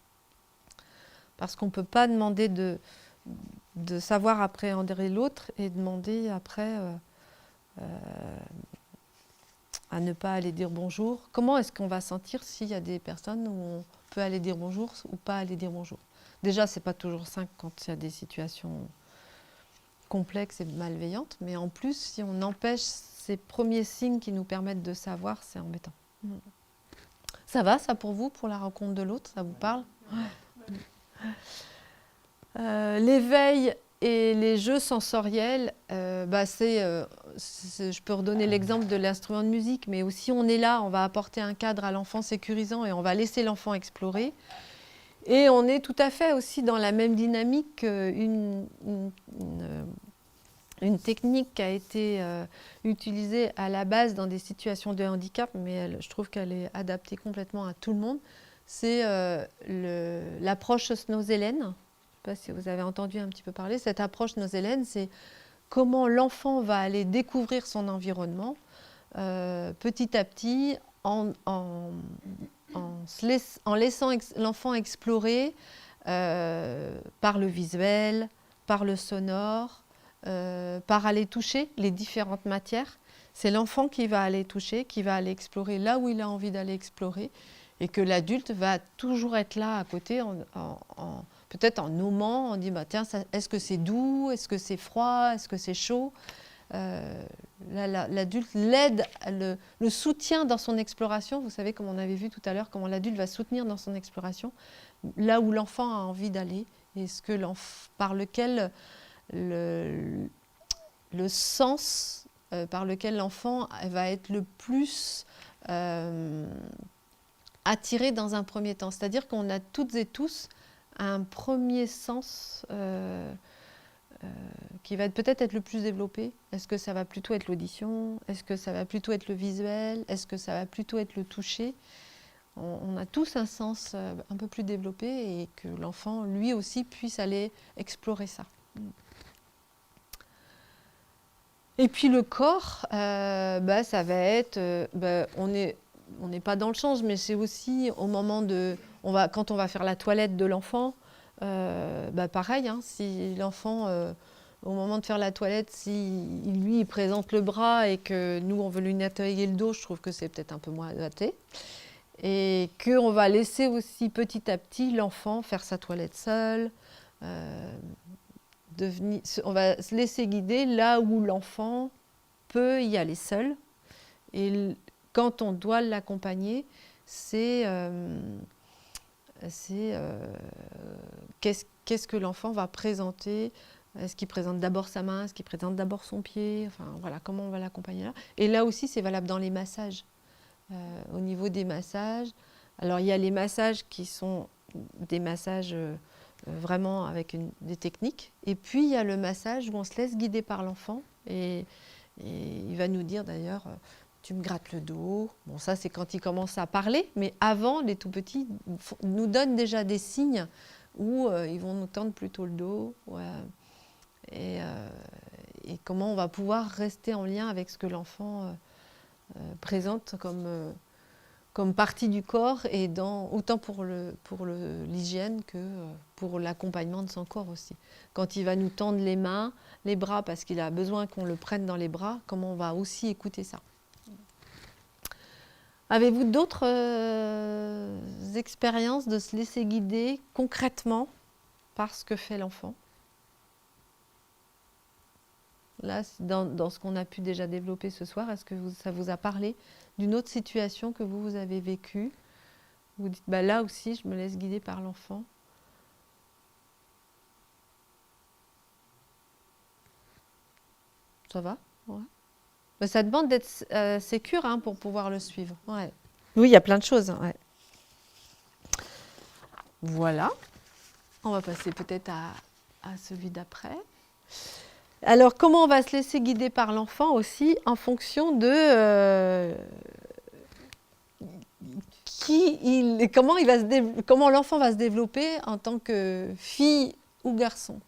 Parce qu'on ne peut pas demander de savoir appréhender l'autre et demander après à ne pas aller dire bonjour. Comment est-ce qu'on va sentir s'il y a des personnes où on peut aller dire bonjour ou pas aller dire bonjour? Déjà, ce n'est pas toujours simple quand il y a des situations complexes et malveillantes, mais en plus, si on empêche ces premiers signes qui nous permettent de savoir, c'est embêtant. Ça va, ça, pour vous, pour la rencontre de l'autre? Ça vous parle? L'éveil et les jeux sensoriels, je peux redonner l'exemple de l'instrument de musique, mais aussi on est là, on va apporter un cadre à l'enfant sécurisant et on va laisser l'enfant explorer. Et on est tout à fait aussi dans la même dynamique qu'une technique qui a été utilisée à la base dans des situations de handicap, mais je trouve qu'elle est adaptée complètement à tout le monde. C'est l'approche Snow-Zelen. Je ne sais pas si vous avez entendu un petit peu parler. Cette approche Snow-Zelen, c'est comment l'enfant va aller découvrir son environnement petit à petit en laissant l'enfant explorer par le visuel, par le sonore, par aller toucher les différentes matières. C'est l'enfant qui va aller toucher, qui va aller explorer là où il a envie d'aller explorer, et que l'adulte va toujours être là à côté, peut-être en nommant, on dit bah, tiens, est-ce que c'est doux, est-ce que c'est froid, est-ce que c'est chaud? L'adulte l'aide, le soutient dans son exploration. Vous savez, comme on avait vu tout à l'heure, comment l'adulte va soutenir dans son exploration là où l'enfant a envie d'aller, et par lequel le sens par lequel l'enfant va être le plus attiré dans un premier temps. C'est-à-dire qu'on a toutes et tous un premier sens qui va peut-être être le plus développé. Est-ce que ça va plutôt être l'audition? Est-ce que ça va plutôt être le visuel? Est-ce que ça va plutôt être le toucher? On a tous un sens un peu plus développé, et que l'enfant, lui aussi, puisse aller explorer ça. Et puis le corps, ça va être, on n'est pas dans le change, mais c'est aussi au moment quand on va faire la toilette de l'enfant, pareil, hein, si l'enfant, au moment de faire la toilette, si lui il présente le bras et que nous on veut lui nettoyer le dos, je trouve que c'est peut-être un peu moins adapté. Et qu'on va laisser aussi petit à petit l'enfant faire sa toilette seul. On va se laisser guider là où l'enfant peut y aller seul. Et quand on doit l'accompagner, c'est qu'est-ce que l'enfant va présenter. Est-ce qu'il présente d'abord sa main? Est-ce qu'il présente d'abord son pied? Enfin, voilà, comment on va l'accompagner là. Et là aussi, c'est valable dans les massages. Au niveau des massages, alors il y a les massages qui sont des massages vraiment avec des techniques, et puis il y a le massage où on se laisse guider par l'enfant, et il va nous dire d'ailleurs, tu me grattes le dos. Bon, ça c'est quand il commence à parler, mais avant, les tout petits nous donnent déjà des signes où ils vont nous tendre plutôt le dos, et comment on va pouvoir rester en lien avec ce que l'enfant présente comme partie du corps, et autant pour l'hygiène que pour l'accompagnement de son corps aussi. Quand il va nous tendre les mains, les bras, parce qu'il a besoin qu'on le prenne dans les bras, comment on va aussi écouter ça. Avez-vous d'autres expériences de se laisser guider concrètement par ce que fait l'enfant ? Là, dans ce qu'on a pu déjà développer ce soir, est-ce que ça vous a parlé d'une autre situation que vous avez vécue? Vous dites, là aussi, je me laisse guider par l'enfant. Ça va? Ouais. Ça demande d'être sécure pour pouvoir le suivre. Ouais. Oui, il y a plein de choses. Ouais. Voilà. On va passer peut-être à celui d'après. Alors, comment on va se laisser guider par l'enfant aussi en fonction de comment l'enfant va se développer en tant que fille ou garçon.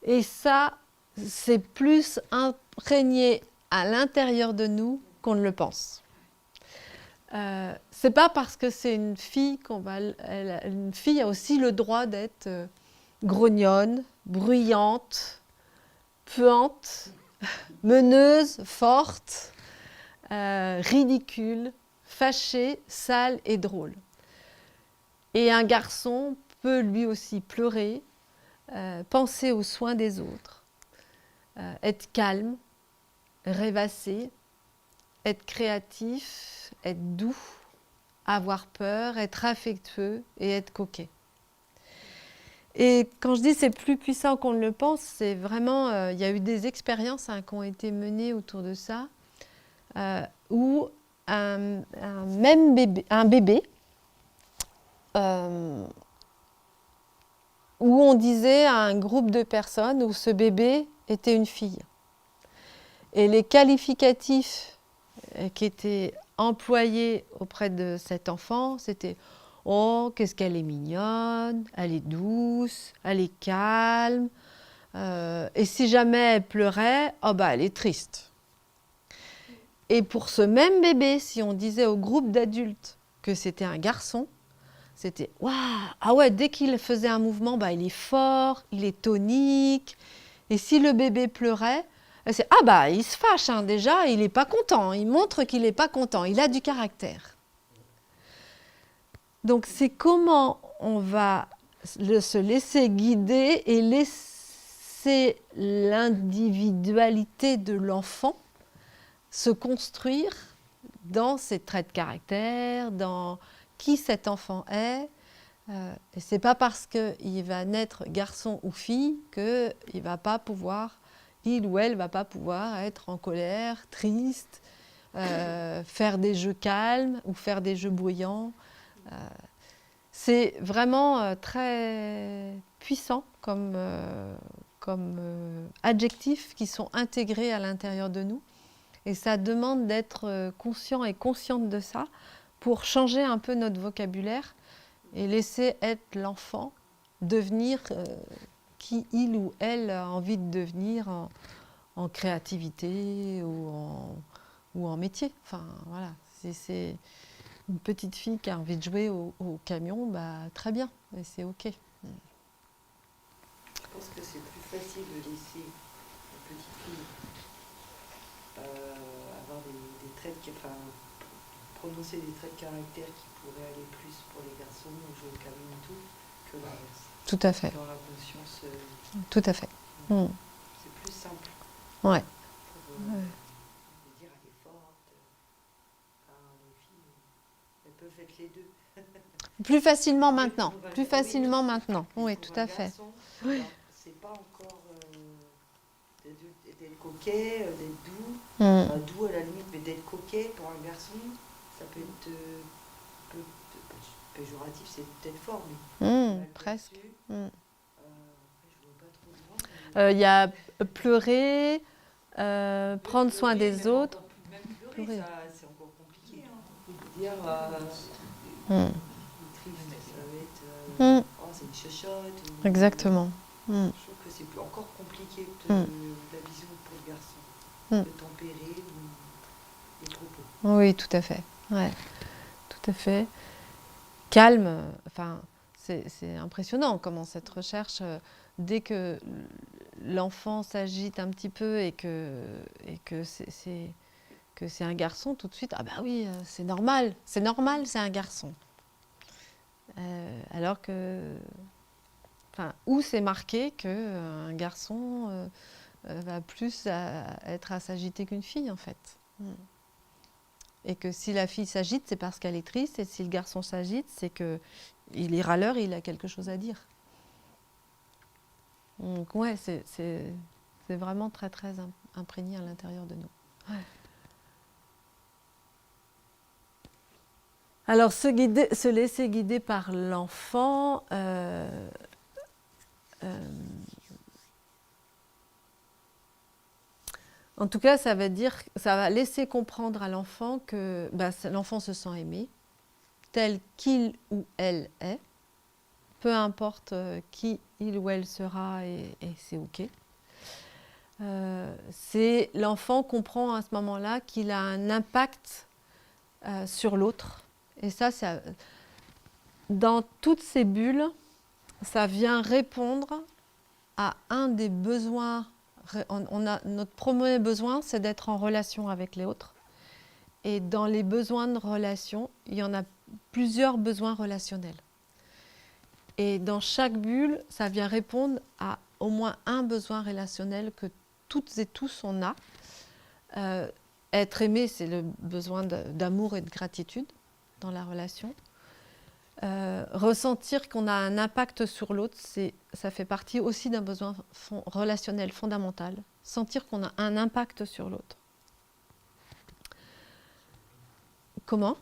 Et ça, c'est plus imprégné à l'intérieur de nous qu'on ne le pense. C'est pas parce que c'est une fille une fille a aussi le droit d'être grognonne, bruyante, puante, meneuse, forte, ridicule, fâchée, sale et drôle. Et un garçon peut lui aussi pleurer, penser aux soins des autres, être calme, rêvasser, être créatif, être doux, avoir peur, être affectueux et être coquet. Et quand je dis c'est plus puissant qu'on ne le pense, c'est vraiment, il y a eu des expériences qui ont été menées autour de ça, où un bébé, où on disait à un groupe de personnes où ce bébé était une fille. Et les qualificatifs qui étaient employés auprès de cet enfant, c'était « Oh, qu'est-ce qu'elle est mignonne, elle est douce, elle est calme. Et si jamais elle pleurait, oh elle est triste. » Et pour ce même bébé, si on disait au groupe d'adultes que c'était un garçon, c'était « Waouh, ah ouais, dès qu'il faisait un mouvement, il est fort, il est tonique. » Et si le bébé pleurait, c'est « Ah il se fâche, déjà, il n'est pas content, il montre qu'il n'est pas content, il a du caractère. » Donc c'est comment on va se laisser guider et laisser l'individualité de l'enfant se construire dans ses traits de caractère, dans qui cet enfant est. Et ce n'est pas parce qu'il va naître garçon ou fille qu'il va pas pouvoir, il ou elle ne va pas pouvoir être en colère, triste, faire des jeux calmes ou faire des jeux bruyants. C'est vraiment très puissant comme adjectifs qui sont intégrés à l'intérieur de nous. Et ça demande d'être conscient et consciente de ça pour changer un peu notre vocabulaire et laisser être l'enfant devenir qui il ou elle a envie de devenir en créativité ou en métier. Enfin, voilà. Si c'est une petite fille qui a envie de jouer au camion, bah, très bien, et c'est OK. Je pense que c'est plus facile de laisser une petite fille avoir des traits, prononcer des traits de caractère qui pourraient aller plus pour les garçons, jouer au camion et tout, que l'inverse. Tout à fait. Dans la conscience, Tout à fait. c'est plus simple. Ouais. Pour dire elle est forte. Les filles, elles peuvent être les deux. Plus facilement maintenant. Pour un- Plus facilement maintenant. Oui, pour tout un à fait. garçon, c'est pas encore d'être coquet, d'être doux. Doux à la limite, mais d'être coquet pour un garçon, ça peut être péjoratif, c'est peut-être fort, mais Presque. après, je vois pas trop loin. Il y a pleurer, prendre soin Pleurer, des même autres. encore plus- même pleurer, c'est encore compliqué. Hein. On peut dire, triste, ça va être, oh, c'est une chochotte. Exactement. Je trouve que c'est encore compliqué la vision pour le garçon, de tempérer les propos. Oui, tout à fait. Ouais. Tout à fait. Calme. Enfin, c'est impressionnant comment cette recherche, dès que l'enfant s'agite un petit peu et que c'est un garçon, tout de suite, ah bah oui, c'est normal, c'est un garçon. Alors que, enfin, où c'est marqué qu'un garçon va plus être à s'agiter qu'une fille, en fait. Et que si la fille s'agite, c'est parce qu'elle est triste, et si le garçon s'agite, c'est qu'il est râleur et il a quelque chose à dire. Donc ouais, c'est vraiment très très imprégné à l'intérieur de nous. Ouais. Alors se laisser guider par l'enfant, en tout cas, ça va laisser comprendre à l'enfant que l'enfant se sent aimé, tel qu'il ou elle est, peu importe qui il ou elle sera, et c'est OK. L'enfant comprend à ce moment-là qu'il a un impact sur l'autre. Et ça, dans toutes ces bulles, ça vient répondre à un des besoins. Notre premier besoin, c'est d'être en relation avec les autres. Et dans les besoins de relation, il y en a plusieurs besoins relationnels. Et dans chaque bulle, ça vient répondre à au moins un besoin relationnel que toutes et tous on a. Être aimé, c'est le besoin d'amour et de gratitude dans la relation. Ressentir qu'on a un impact sur l'autre, ça fait partie aussi d'un besoin relationnel fondamental. Sentir qu'on a un impact sur l'autre. Comment ?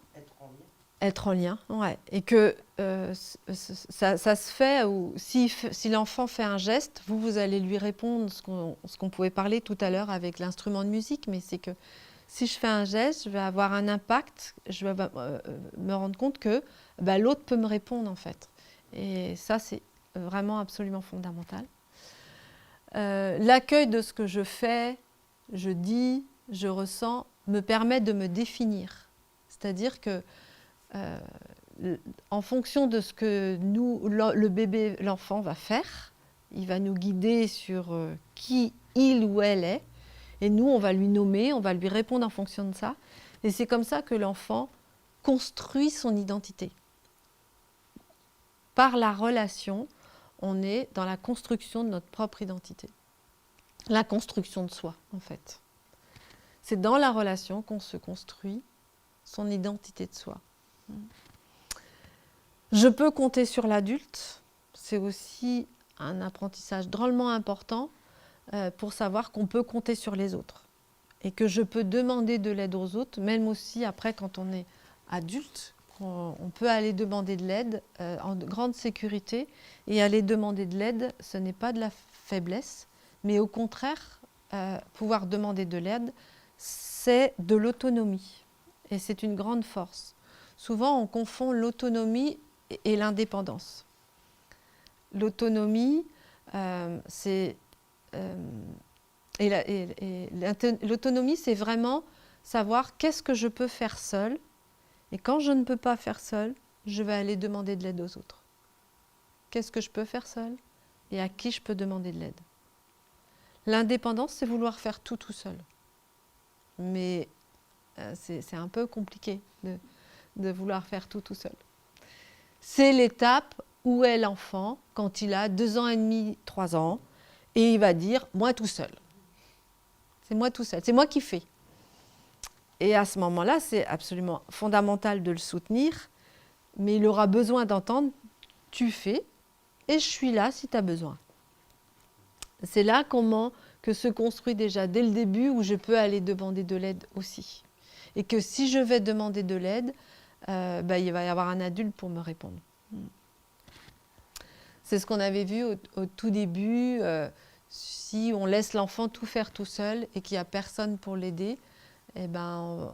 Être en lien, ouais. Et que ça se fait, ou si l'enfant fait un geste, vous allez lui répondre ce qu'on pouvait parler tout à l'heure avec l'instrument de musique, mais c'est que si je fais un geste, je vais avoir un impact, je vais me rendre compte que l'autre peut me répondre en fait. Et ça, c'est vraiment absolument fondamental. L'accueil de ce que je fais, je dis, je ressens, me permet de me définir. C'est-à-dire que en fonction de ce que le bébé, l'enfant va faire, il va nous guider sur qui il ou elle est. Et nous, on va lui nommer, on va lui répondre en fonction de ça. Et c'est comme ça que l'enfant construit son identité. Par la relation, on est dans la construction de notre propre identité. La construction de soi, en fait. C'est dans la relation qu'on se construit son identité de soi. Je peux compter sur l'adulte. C'est aussi un apprentissage drôlement important pour savoir qu'on peut compter sur les autres. Et que je peux demander de l'aide aux autres, même aussi après quand on est adulte, on peut aller demander de l'aide en grande sécurité. Et aller demander de l'aide, ce n'est pas de la faiblesse, mais au contraire, pouvoir demander de l'aide, c'est de l'autonomie. Et c'est une grande force. Souvent, on confond l'autonomie et l'indépendance. L'autonomie, c'est Et l'autonomie, c'est vraiment savoir qu'est-ce que je peux faire seul. Et quand je ne peux pas faire seul, je vais aller demander de l'aide aux autres. Qu'est-ce que je peux faire seul et à qui je peux demander de l'aide. L'indépendance, c'est vouloir faire tout seul. Mais c'est un peu compliqué de vouloir faire tout seul. C'est l'étape où est l'enfant quand il a 2 ans et demi, 3 ans, et il va dire « moi tout seul ». C'est moi tout seul, c'est moi qui fais. Et à ce moment-là, c'est absolument fondamental de le soutenir, mais il aura besoin d'entendre « tu fais et je suis là si tu as besoin ». C'est là que se construit déjà dès le début où je peux aller demander de l'aide aussi. Et que si je vais demander de l'aide, il va y avoir un adulte pour me répondre. C'est ce qu'on avait vu au tout début. Si on laisse l'enfant tout faire tout seul et qu'il n'y a personne pour l'aider, eh ben,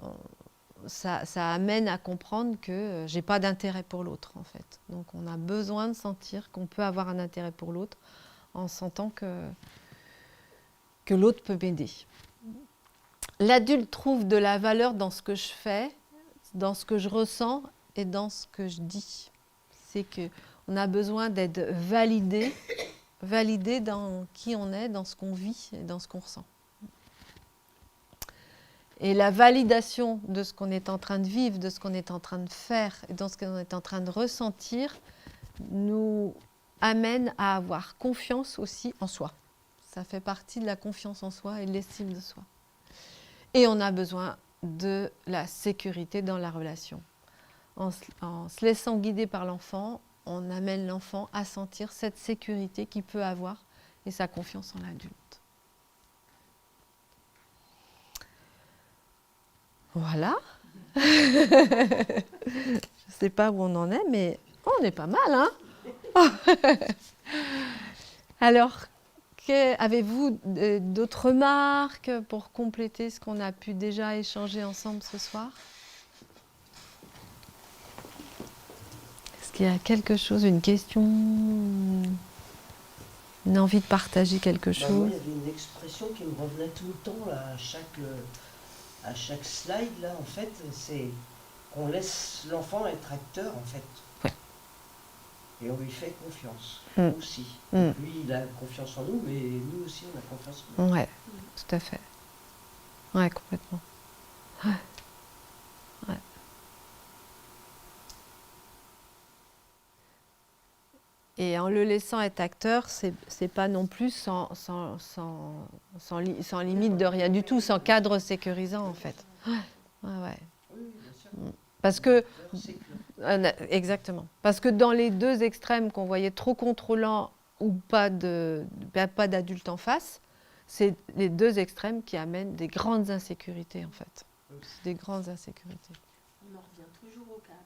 ça amène à comprendre que je n'ai pas d'intérêt pour l'autre, en fait. Donc on a besoin de sentir qu'on peut avoir un intérêt pour l'autre en sentant que l'autre peut m'aider. L'adulte trouve de la valeur dans ce que je fais, dans ce que je ressens et dans ce que je dis. C'est qu'on a besoin d'être validé dans qui on est, dans ce qu'on vit et dans ce qu'on ressent. Et la validation de ce qu'on est en train de vivre, de ce qu'on est en train de faire et de ce qu'on est en train de ressentir nous amène à avoir confiance aussi en soi. Ça fait partie de la confiance en soi et de l'estime de soi. Et on a besoin de la sécurité dans la relation. En se laissant guider par l'enfant, on amène l'enfant à sentir cette sécurité qu'il peut avoir et sa confiance en l'adulte. Voilà. Je ne sais pas où on en est, mais on est pas mal, hein? Alors, avez-vous d'autres remarques pour compléter ce qu'on a pu déjà échanger ensemble ce soir? Est-ce qu'il y a quelque chose, une question, une envie de partager quelque chose? Moi, il y avait une expression qui me revenait tout le temps là, à chaque slide, là, en fait, c'est qu'on laisse l'enfant être acteur, en fait. Ouais. Et on lui fait confiance, aussi. Mm. Lui, il a confiance en nous, mais nous aussi, on a confiance en lui. Ouais, tout à fait. Ouais, complètement. Ouais. Ouais. Et en le laissant être acteur, c'est pas non plus sans limite de rien du tout, sans cadre sécurisant en fait. Ouais. Ouais. Oui, bien sûr. Parce que, Exactement. parce que dans les deux extrêmes qu'on voyait trop contrôlant ou pas d'adulte en face, c'est les deux extrêmes qui amènent des grandes insécurités en fait. Des grandes insécurités. On en revient toujours au cadre.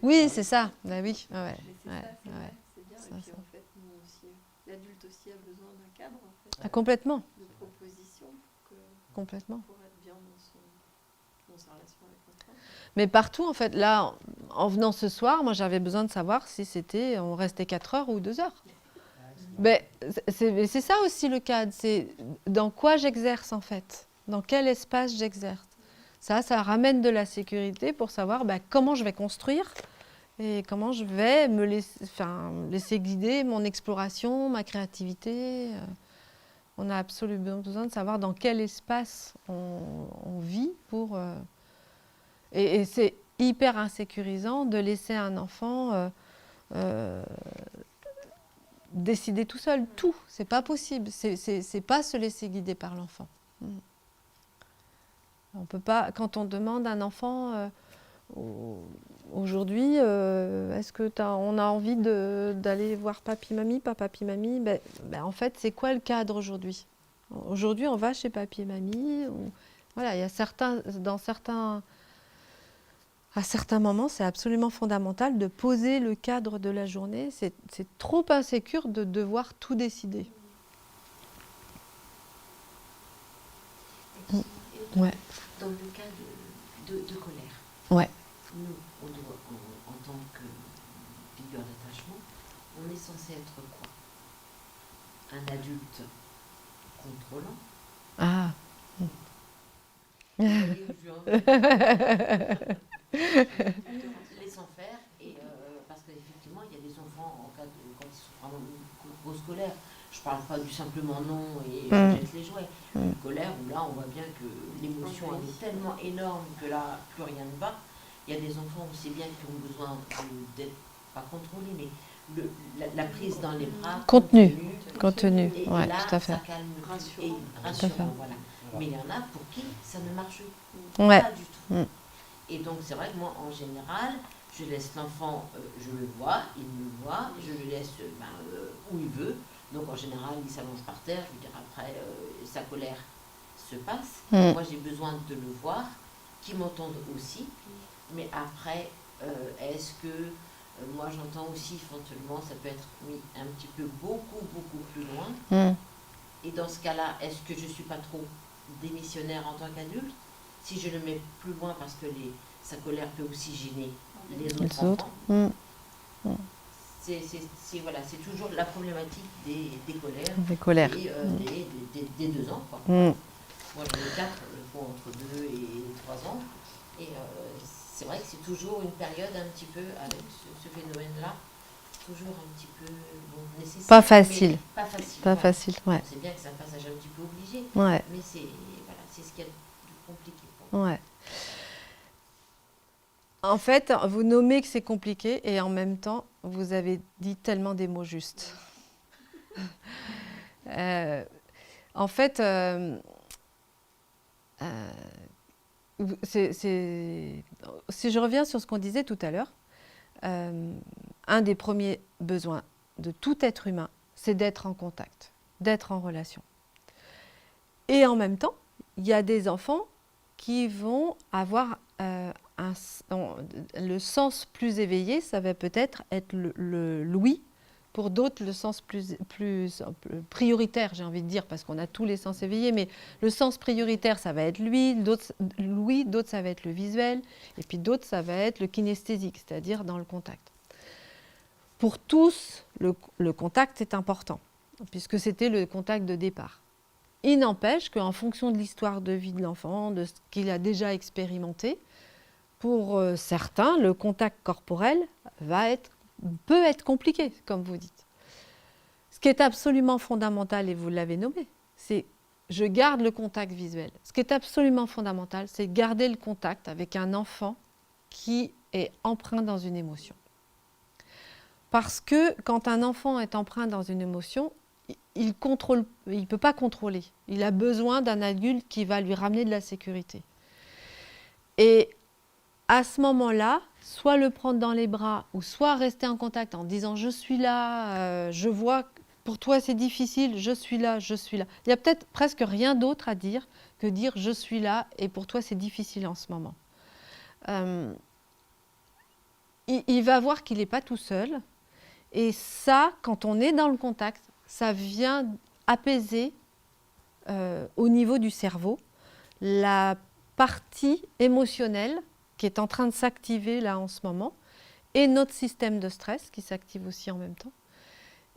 Oui, c'est ça. Ben oui. Ouais. C'est Ouais. ça, c'est Ouais. vrai, c'est bien. Ça, Et puis ça. en fait, nous aussi, l'adulte aussi a besoin d'un cadre, en fait, Ah, complètement. de proposition Complètement. pour être bien dans sa relation avec l'enfant. Mais partout, en fait, là, en venant ce soir, moi, j'avais besoin de savoir si on restait 4 heures ou 2 heures. Mais c'est ça aussi le cadre, c'est dans quoi j'exerce, en fait. Dans quel espace j'exerce. Ça ramène de la sécurité pour savoir comment je vais construire et comment je vais me laisser guider mon exploration, ma créativité. On a absolument besoin de savoir dans quel espace on vit pour... Et c'est hyper insécurisant de laisser un enfant décider tout seul, tout. C'est pas possible. C'est pas se laisser guider par l'enfant. On peut pas, quand on demande à un enfant aujourd'hui, est-ce que on a envie d'aller voir papy, mamie, papa-papy, mamie, en fait, c'est quoi le cadre aujourd'hui? Aujourd'hui, on va chez papy et mamie. Voilà, il y a à certains moments, c'est absolument fondamental de poser le cadre de la journée. C'est trop insécure de devoir tout décider. Ouais. Dans le cas de colère, Ouais. nous, en tant que figure d'attachement, on est censé être quoi? Un adulte contrôlant Ah. Vous voyez où je veux en venir. Laissant faire, et parce qu'effectivement, il y a des enfants, en cas de, quand ils sont vraiment gros scolaires, je parle pas du simplement non et je jette les jouets, une colère où là on voit bien que l'émotion elle est tellement énorme que là plus rien ne va. Il y a des enfants, on sait bien, qui ont besoin d'être, pas contrôlés, mais la prise dans les bras, Contenu, et ouais, là, tout à fait. ça calme et rassurant, voilà. Mais il y en a pour qui ça ne marche Ouais. pas du tout. Et donc c'est vrai que moi, en général, je laisse l'enfant, je le vois, il me voit, je le laisse où il veut. Donc en général, il s'allonge par terre, je veux dire après, sa colère se passe. Moi, j'ai besoin de le voir, qu'il m'entende aussi. Mais après, est-ce que moi j'entends aussi éventuellement, ça peut être mis un petit peu beaucoup plus loin. Et dans ce cas-là, est-ce que je ne suis pas trop démissionnaire en tant qu'adulte si je le mets plus loin parce que sa colère peut aussi gêner les autres enfants. Voilà, c'est toujours la problématique des colères. Des colères. Et des 2 ans. Quoi. Moi j'en ai 4, entre 2 et 3 ans. Et c'est vrai que c'est toujours une période un petit peu avec ce phénomène-là. Toujours un petit peu nécessaire. Pas facile. Pas facile. Pas voilà. facile, ouais. C'est bien que c'est un passage un petit peu obligé. Ouais. Mais c'est ce qu'il y a de compliqué. Ouais. En fait, vous nommez que c'est compliqué et en même temps, vous avez dit tellement des mots justes. En fait, si je reviens sur ce qu'on disait tout à l'heure, un des premiers besoins de tout être humain, c'est d'être en contact, d'être en relation. Et en même temps, il y a des enfants qui vont avoir le sens plus éveillé, ça va peut-être être l'ouïe. Pour d'autres, le sens plus prioritaire, j'ai envie de dire, parce qu'on a tous les sens éveillés, mais le sens prioritaire, ça va être l'ouïe, d'autres, ça va être le visuel, et puis d'autres, ça va être le kinesthésique, c'est-à-dire dans le contact. Pour tous, le contact est important, puisque c'était le contact de départ. Il n'empêche qu'en fonction de l'histoire de vie de l'enfant, de ce qu'il a déjà expérimenté, pour certains, le contact corporel peut être compliqué, comme vous dites. Ce qui est absolument fondamental, et vous l'avez nommé, c'est je garde le contact visuel. Ce qui est absolument fondamental, c'est garder le contact avec un enfant qui est empreint dans une émotion. Parce que quand un enfant est empreint dans une émotion, il ne peut pas contrôler. Il a besoin d'un adulte qui va lui ramener de la sécurité. Et à ce moment-là, soit le prendre dans les bras ou soit rester en contact en disant « je suis là, je vois, pour toi c'est difficile, je suis là, je suis là ». Il y a peut-être presque rien d'autre à dire que dire « je suis là et pour toi c'est difficile en ce moment ». Il va voir qu'il n'est pas tout seul et ça, quand on est dans le contact, ça vient apaiser au niveau du cerveau la partie émotionnelle qui est en train de s'activer là en ce moment, et notre système de stress qui s'active aussi en même temps.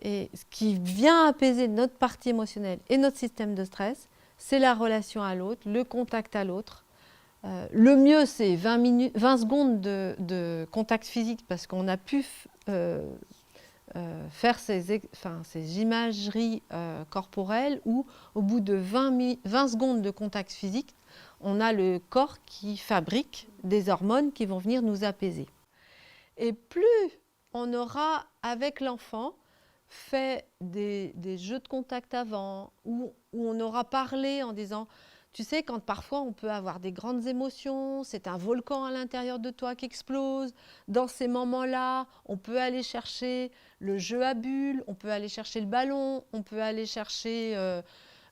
Et ce qui vient apaiser notre partie émotionnelle et notre système de stress, c'est la relation à l'autre, le contact à l'autre. Le mieux, c'est 20 secondes de contact physique, parce qu'on a pu faire ces imageries corporelles où, au bout de 20 secondes de contact physique, on a le corps qui fabrique des hormones qui vont venir nous apaiser. Et plus on aura, avec l'enfant, fait des jeux de contact avant, où on aura parlé en disant, tu sais, quand parfois on peut avoir des grandes émotions, c'est un volcan à l'intérieur de toi qui explose, dans ces moments-là, on peut aller chercher le jeu à bulles, on peut aller chercher le ballon, on peut aller chercher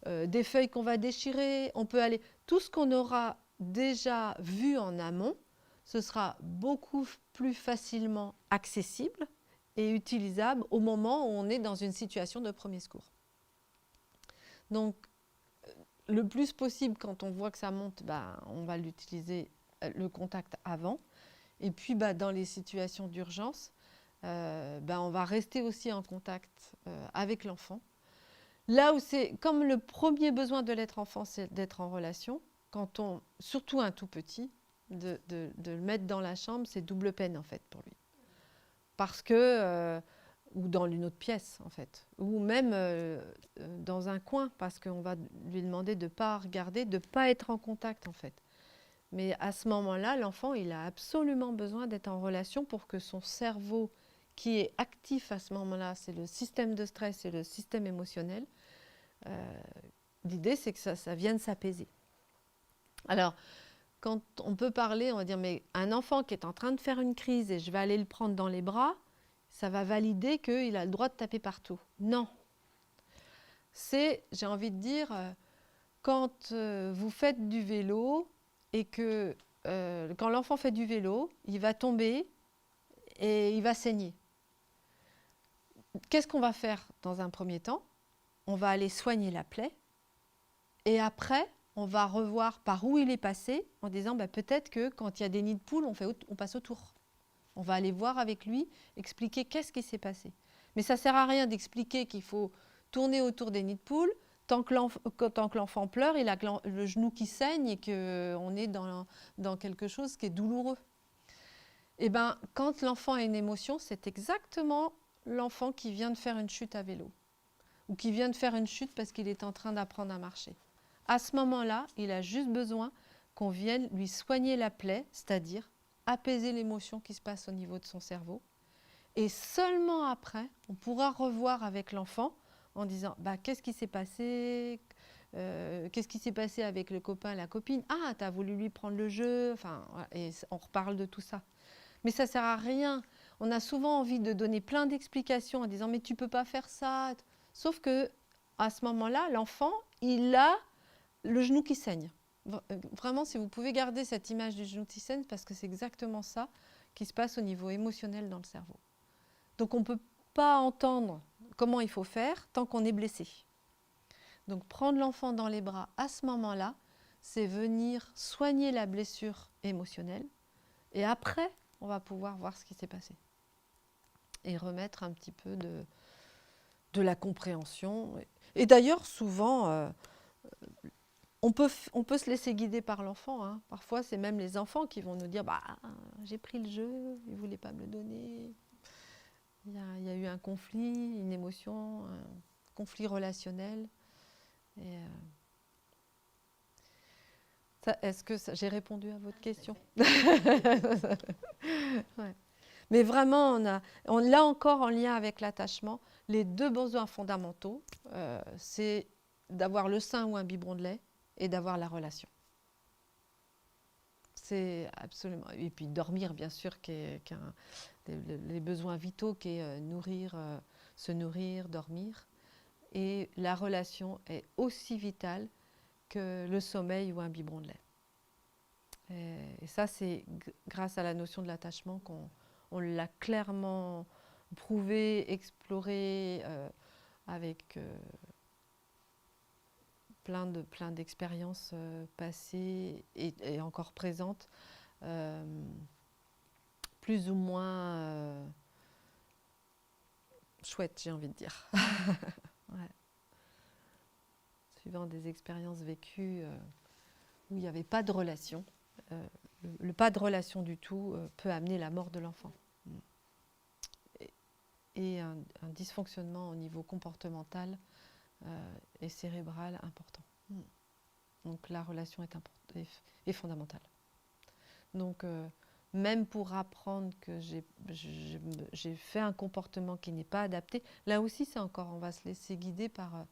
des feuilles qu'on va déchirer, on peut aller... Tout ce qu'on aura déjà vu en amont, ce sera beaucoup plus facilement accessible et utilisable au moment où on est dans une situation de premier secours. Donc, le plus possible, quand on voit que ça monte, on va l'utiliser, le contact avant. Et puis, dans les situations d'urgence, on va rester aussi en contact avec l'enfant. Là où c'est, comme le premier besoin de l'être enfant, c'est d'être en relation, surtout un tout petit, de le mettre dans la chambre, c'est double peine en fait pour lui. Parce que, ou dans une autre pièce en fait, ou même dans un coin, parce qu'on va lui demander de ne pas regarder, de ne pas être en contact en fait. Mais à ce moment-là, l'enfant, il a absolument besoin d'être en relation pour que son cerveau, qui est actif à ce moment-là, c'est le système de stress et le système émotionnel, l'idée c'est que ça vienne s'apaiser. Alors, quand on peut parler, on va dire, mais un enfant qui est en train de faire une crise et je vais aller le prendre dans les bras, ça va valider qu'il a le droit de taper partout. Non. C'est, j'ai envie de dire, quand vous faites du vélo et que quand l'enfant fait du vélo, il va tomber et il va saigner. Qu'est-ce qu'on va faire dans un premier temps? On va aller soigner la plaie et après, on va revoir par où il est passé en disant peut-être que quand il y a des nids de poules, on passe autour. On va aller voir avec lui, expliquer qu'est-ce qui s'est passé. Mais ça ne sert à rien d'expliquer qu'il faut tourner autour des nids de poules. Tant que l'enfant pleure, il a le genou qui saigne et qu'on est dans quelque chose qui est douloureux. Et bien, quand l'enfant a une émotion, c'est exactement l'enfant qui vient de faire une chute à vélo ou qui vient de faire une chute parce qu'il est en train d'apprendre à marcher. À ce moment-là, il a juste besoin qu'on vienne lui soigner la plaie, c'est-à-dire apaiser l'émotion qui se passe au niveau de son cerveau. Et seulement après, on pourra revoir avec l'enfant en disant qu'est-ce qui s'est passé, qu'est-ce qui s'est passé avec le copain, la copine. Ah, tu as voulu lui prendre le jeu. Enfin, et on reparle de tout ça. Mais ça ne sert à rien. On a souvent envie de donner plein d'explications en disant mais tu ne peux pas faire ça. Sauf que à ce moment-là, l'enfant, il a le genou qui saigne. Vraiment, si vous pouvez garder cette image du genou qui saigne, parce que c'est exactement ça qui se passe au niveau émotionnel dans le cerveau. Donc on ne peut pas entendre comment il faut faire tant qu'on est blessé. Donc prendre l'enfant dans les bras à ce moment-là, c'est venir soigner la blessure émotionnelle et après, on va pouvoir voir ce qui s'est passé. Et remettre un petit peu de la compréhension. Et d'ailleurs, souvent, on peut se laisser guider par l'enfant. Hein. Parfois, c'est même les enfants qui vont nous dire j'ai pris le jeu, il ne voulait pas me le donner. Il y a eu un conflit, une émotion, un conflit relationnel. Est-ce que j'ai répondu à votre question? Ouais. Mais vraiment, là encore, en lien avec l'attachement, les deux besoins fondamentaux, c'est d'avoir le sein ou un biberon de lait et d'avoir la relation. C'est absolument... Et puis dormir, bien sûr, les besoins vitaux qui est nourrir, se nourrir, dormir. Et la relation est aussi vitale que le sommeil ou un biberon de lait. Et ça, c'est grâce à la notion de l'attachement qu'on l'a clairement prouvé, exploré avec plein d'expériences passées et encore présentes, plus ou moins chouettes, j'ai envie de dire. Ouais. Suivant des expériences vécues où il n'y avait pas de relation. Le pas de relation du tout peut amener la mort de l'enfant. Et un dysfonctionnement au niveau comportemental et cérébral important. Donc la relation est fondamentale. Donc même pour apprendre que j'ai fait un comportement qui n'est pas adapté, là aussi c'est encore, on va se laisser guider par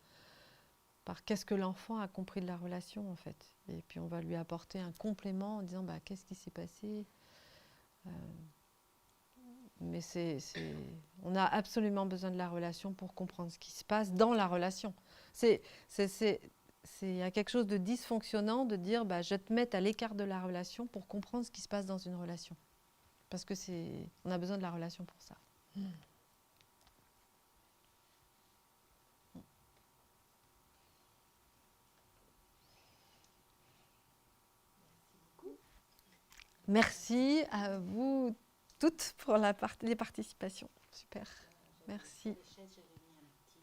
qu'est-ce que l'enfant a compris de la relation en fait. Et puis on va lui apporter un complément en disant qu'est-ce qui s'est passé. Mais on a absolument besoin de la relation pour comprendre ce qui se passe dans la relation. Il y a quelque chose de dysfonctionnant de dire je vais te mettre à l'écart de la relation pour comprendre ce qui se passe dans une relation. Parce que on a besoin de la relation pour ça. Merci à vous toutes pour les participations. Super. Merci.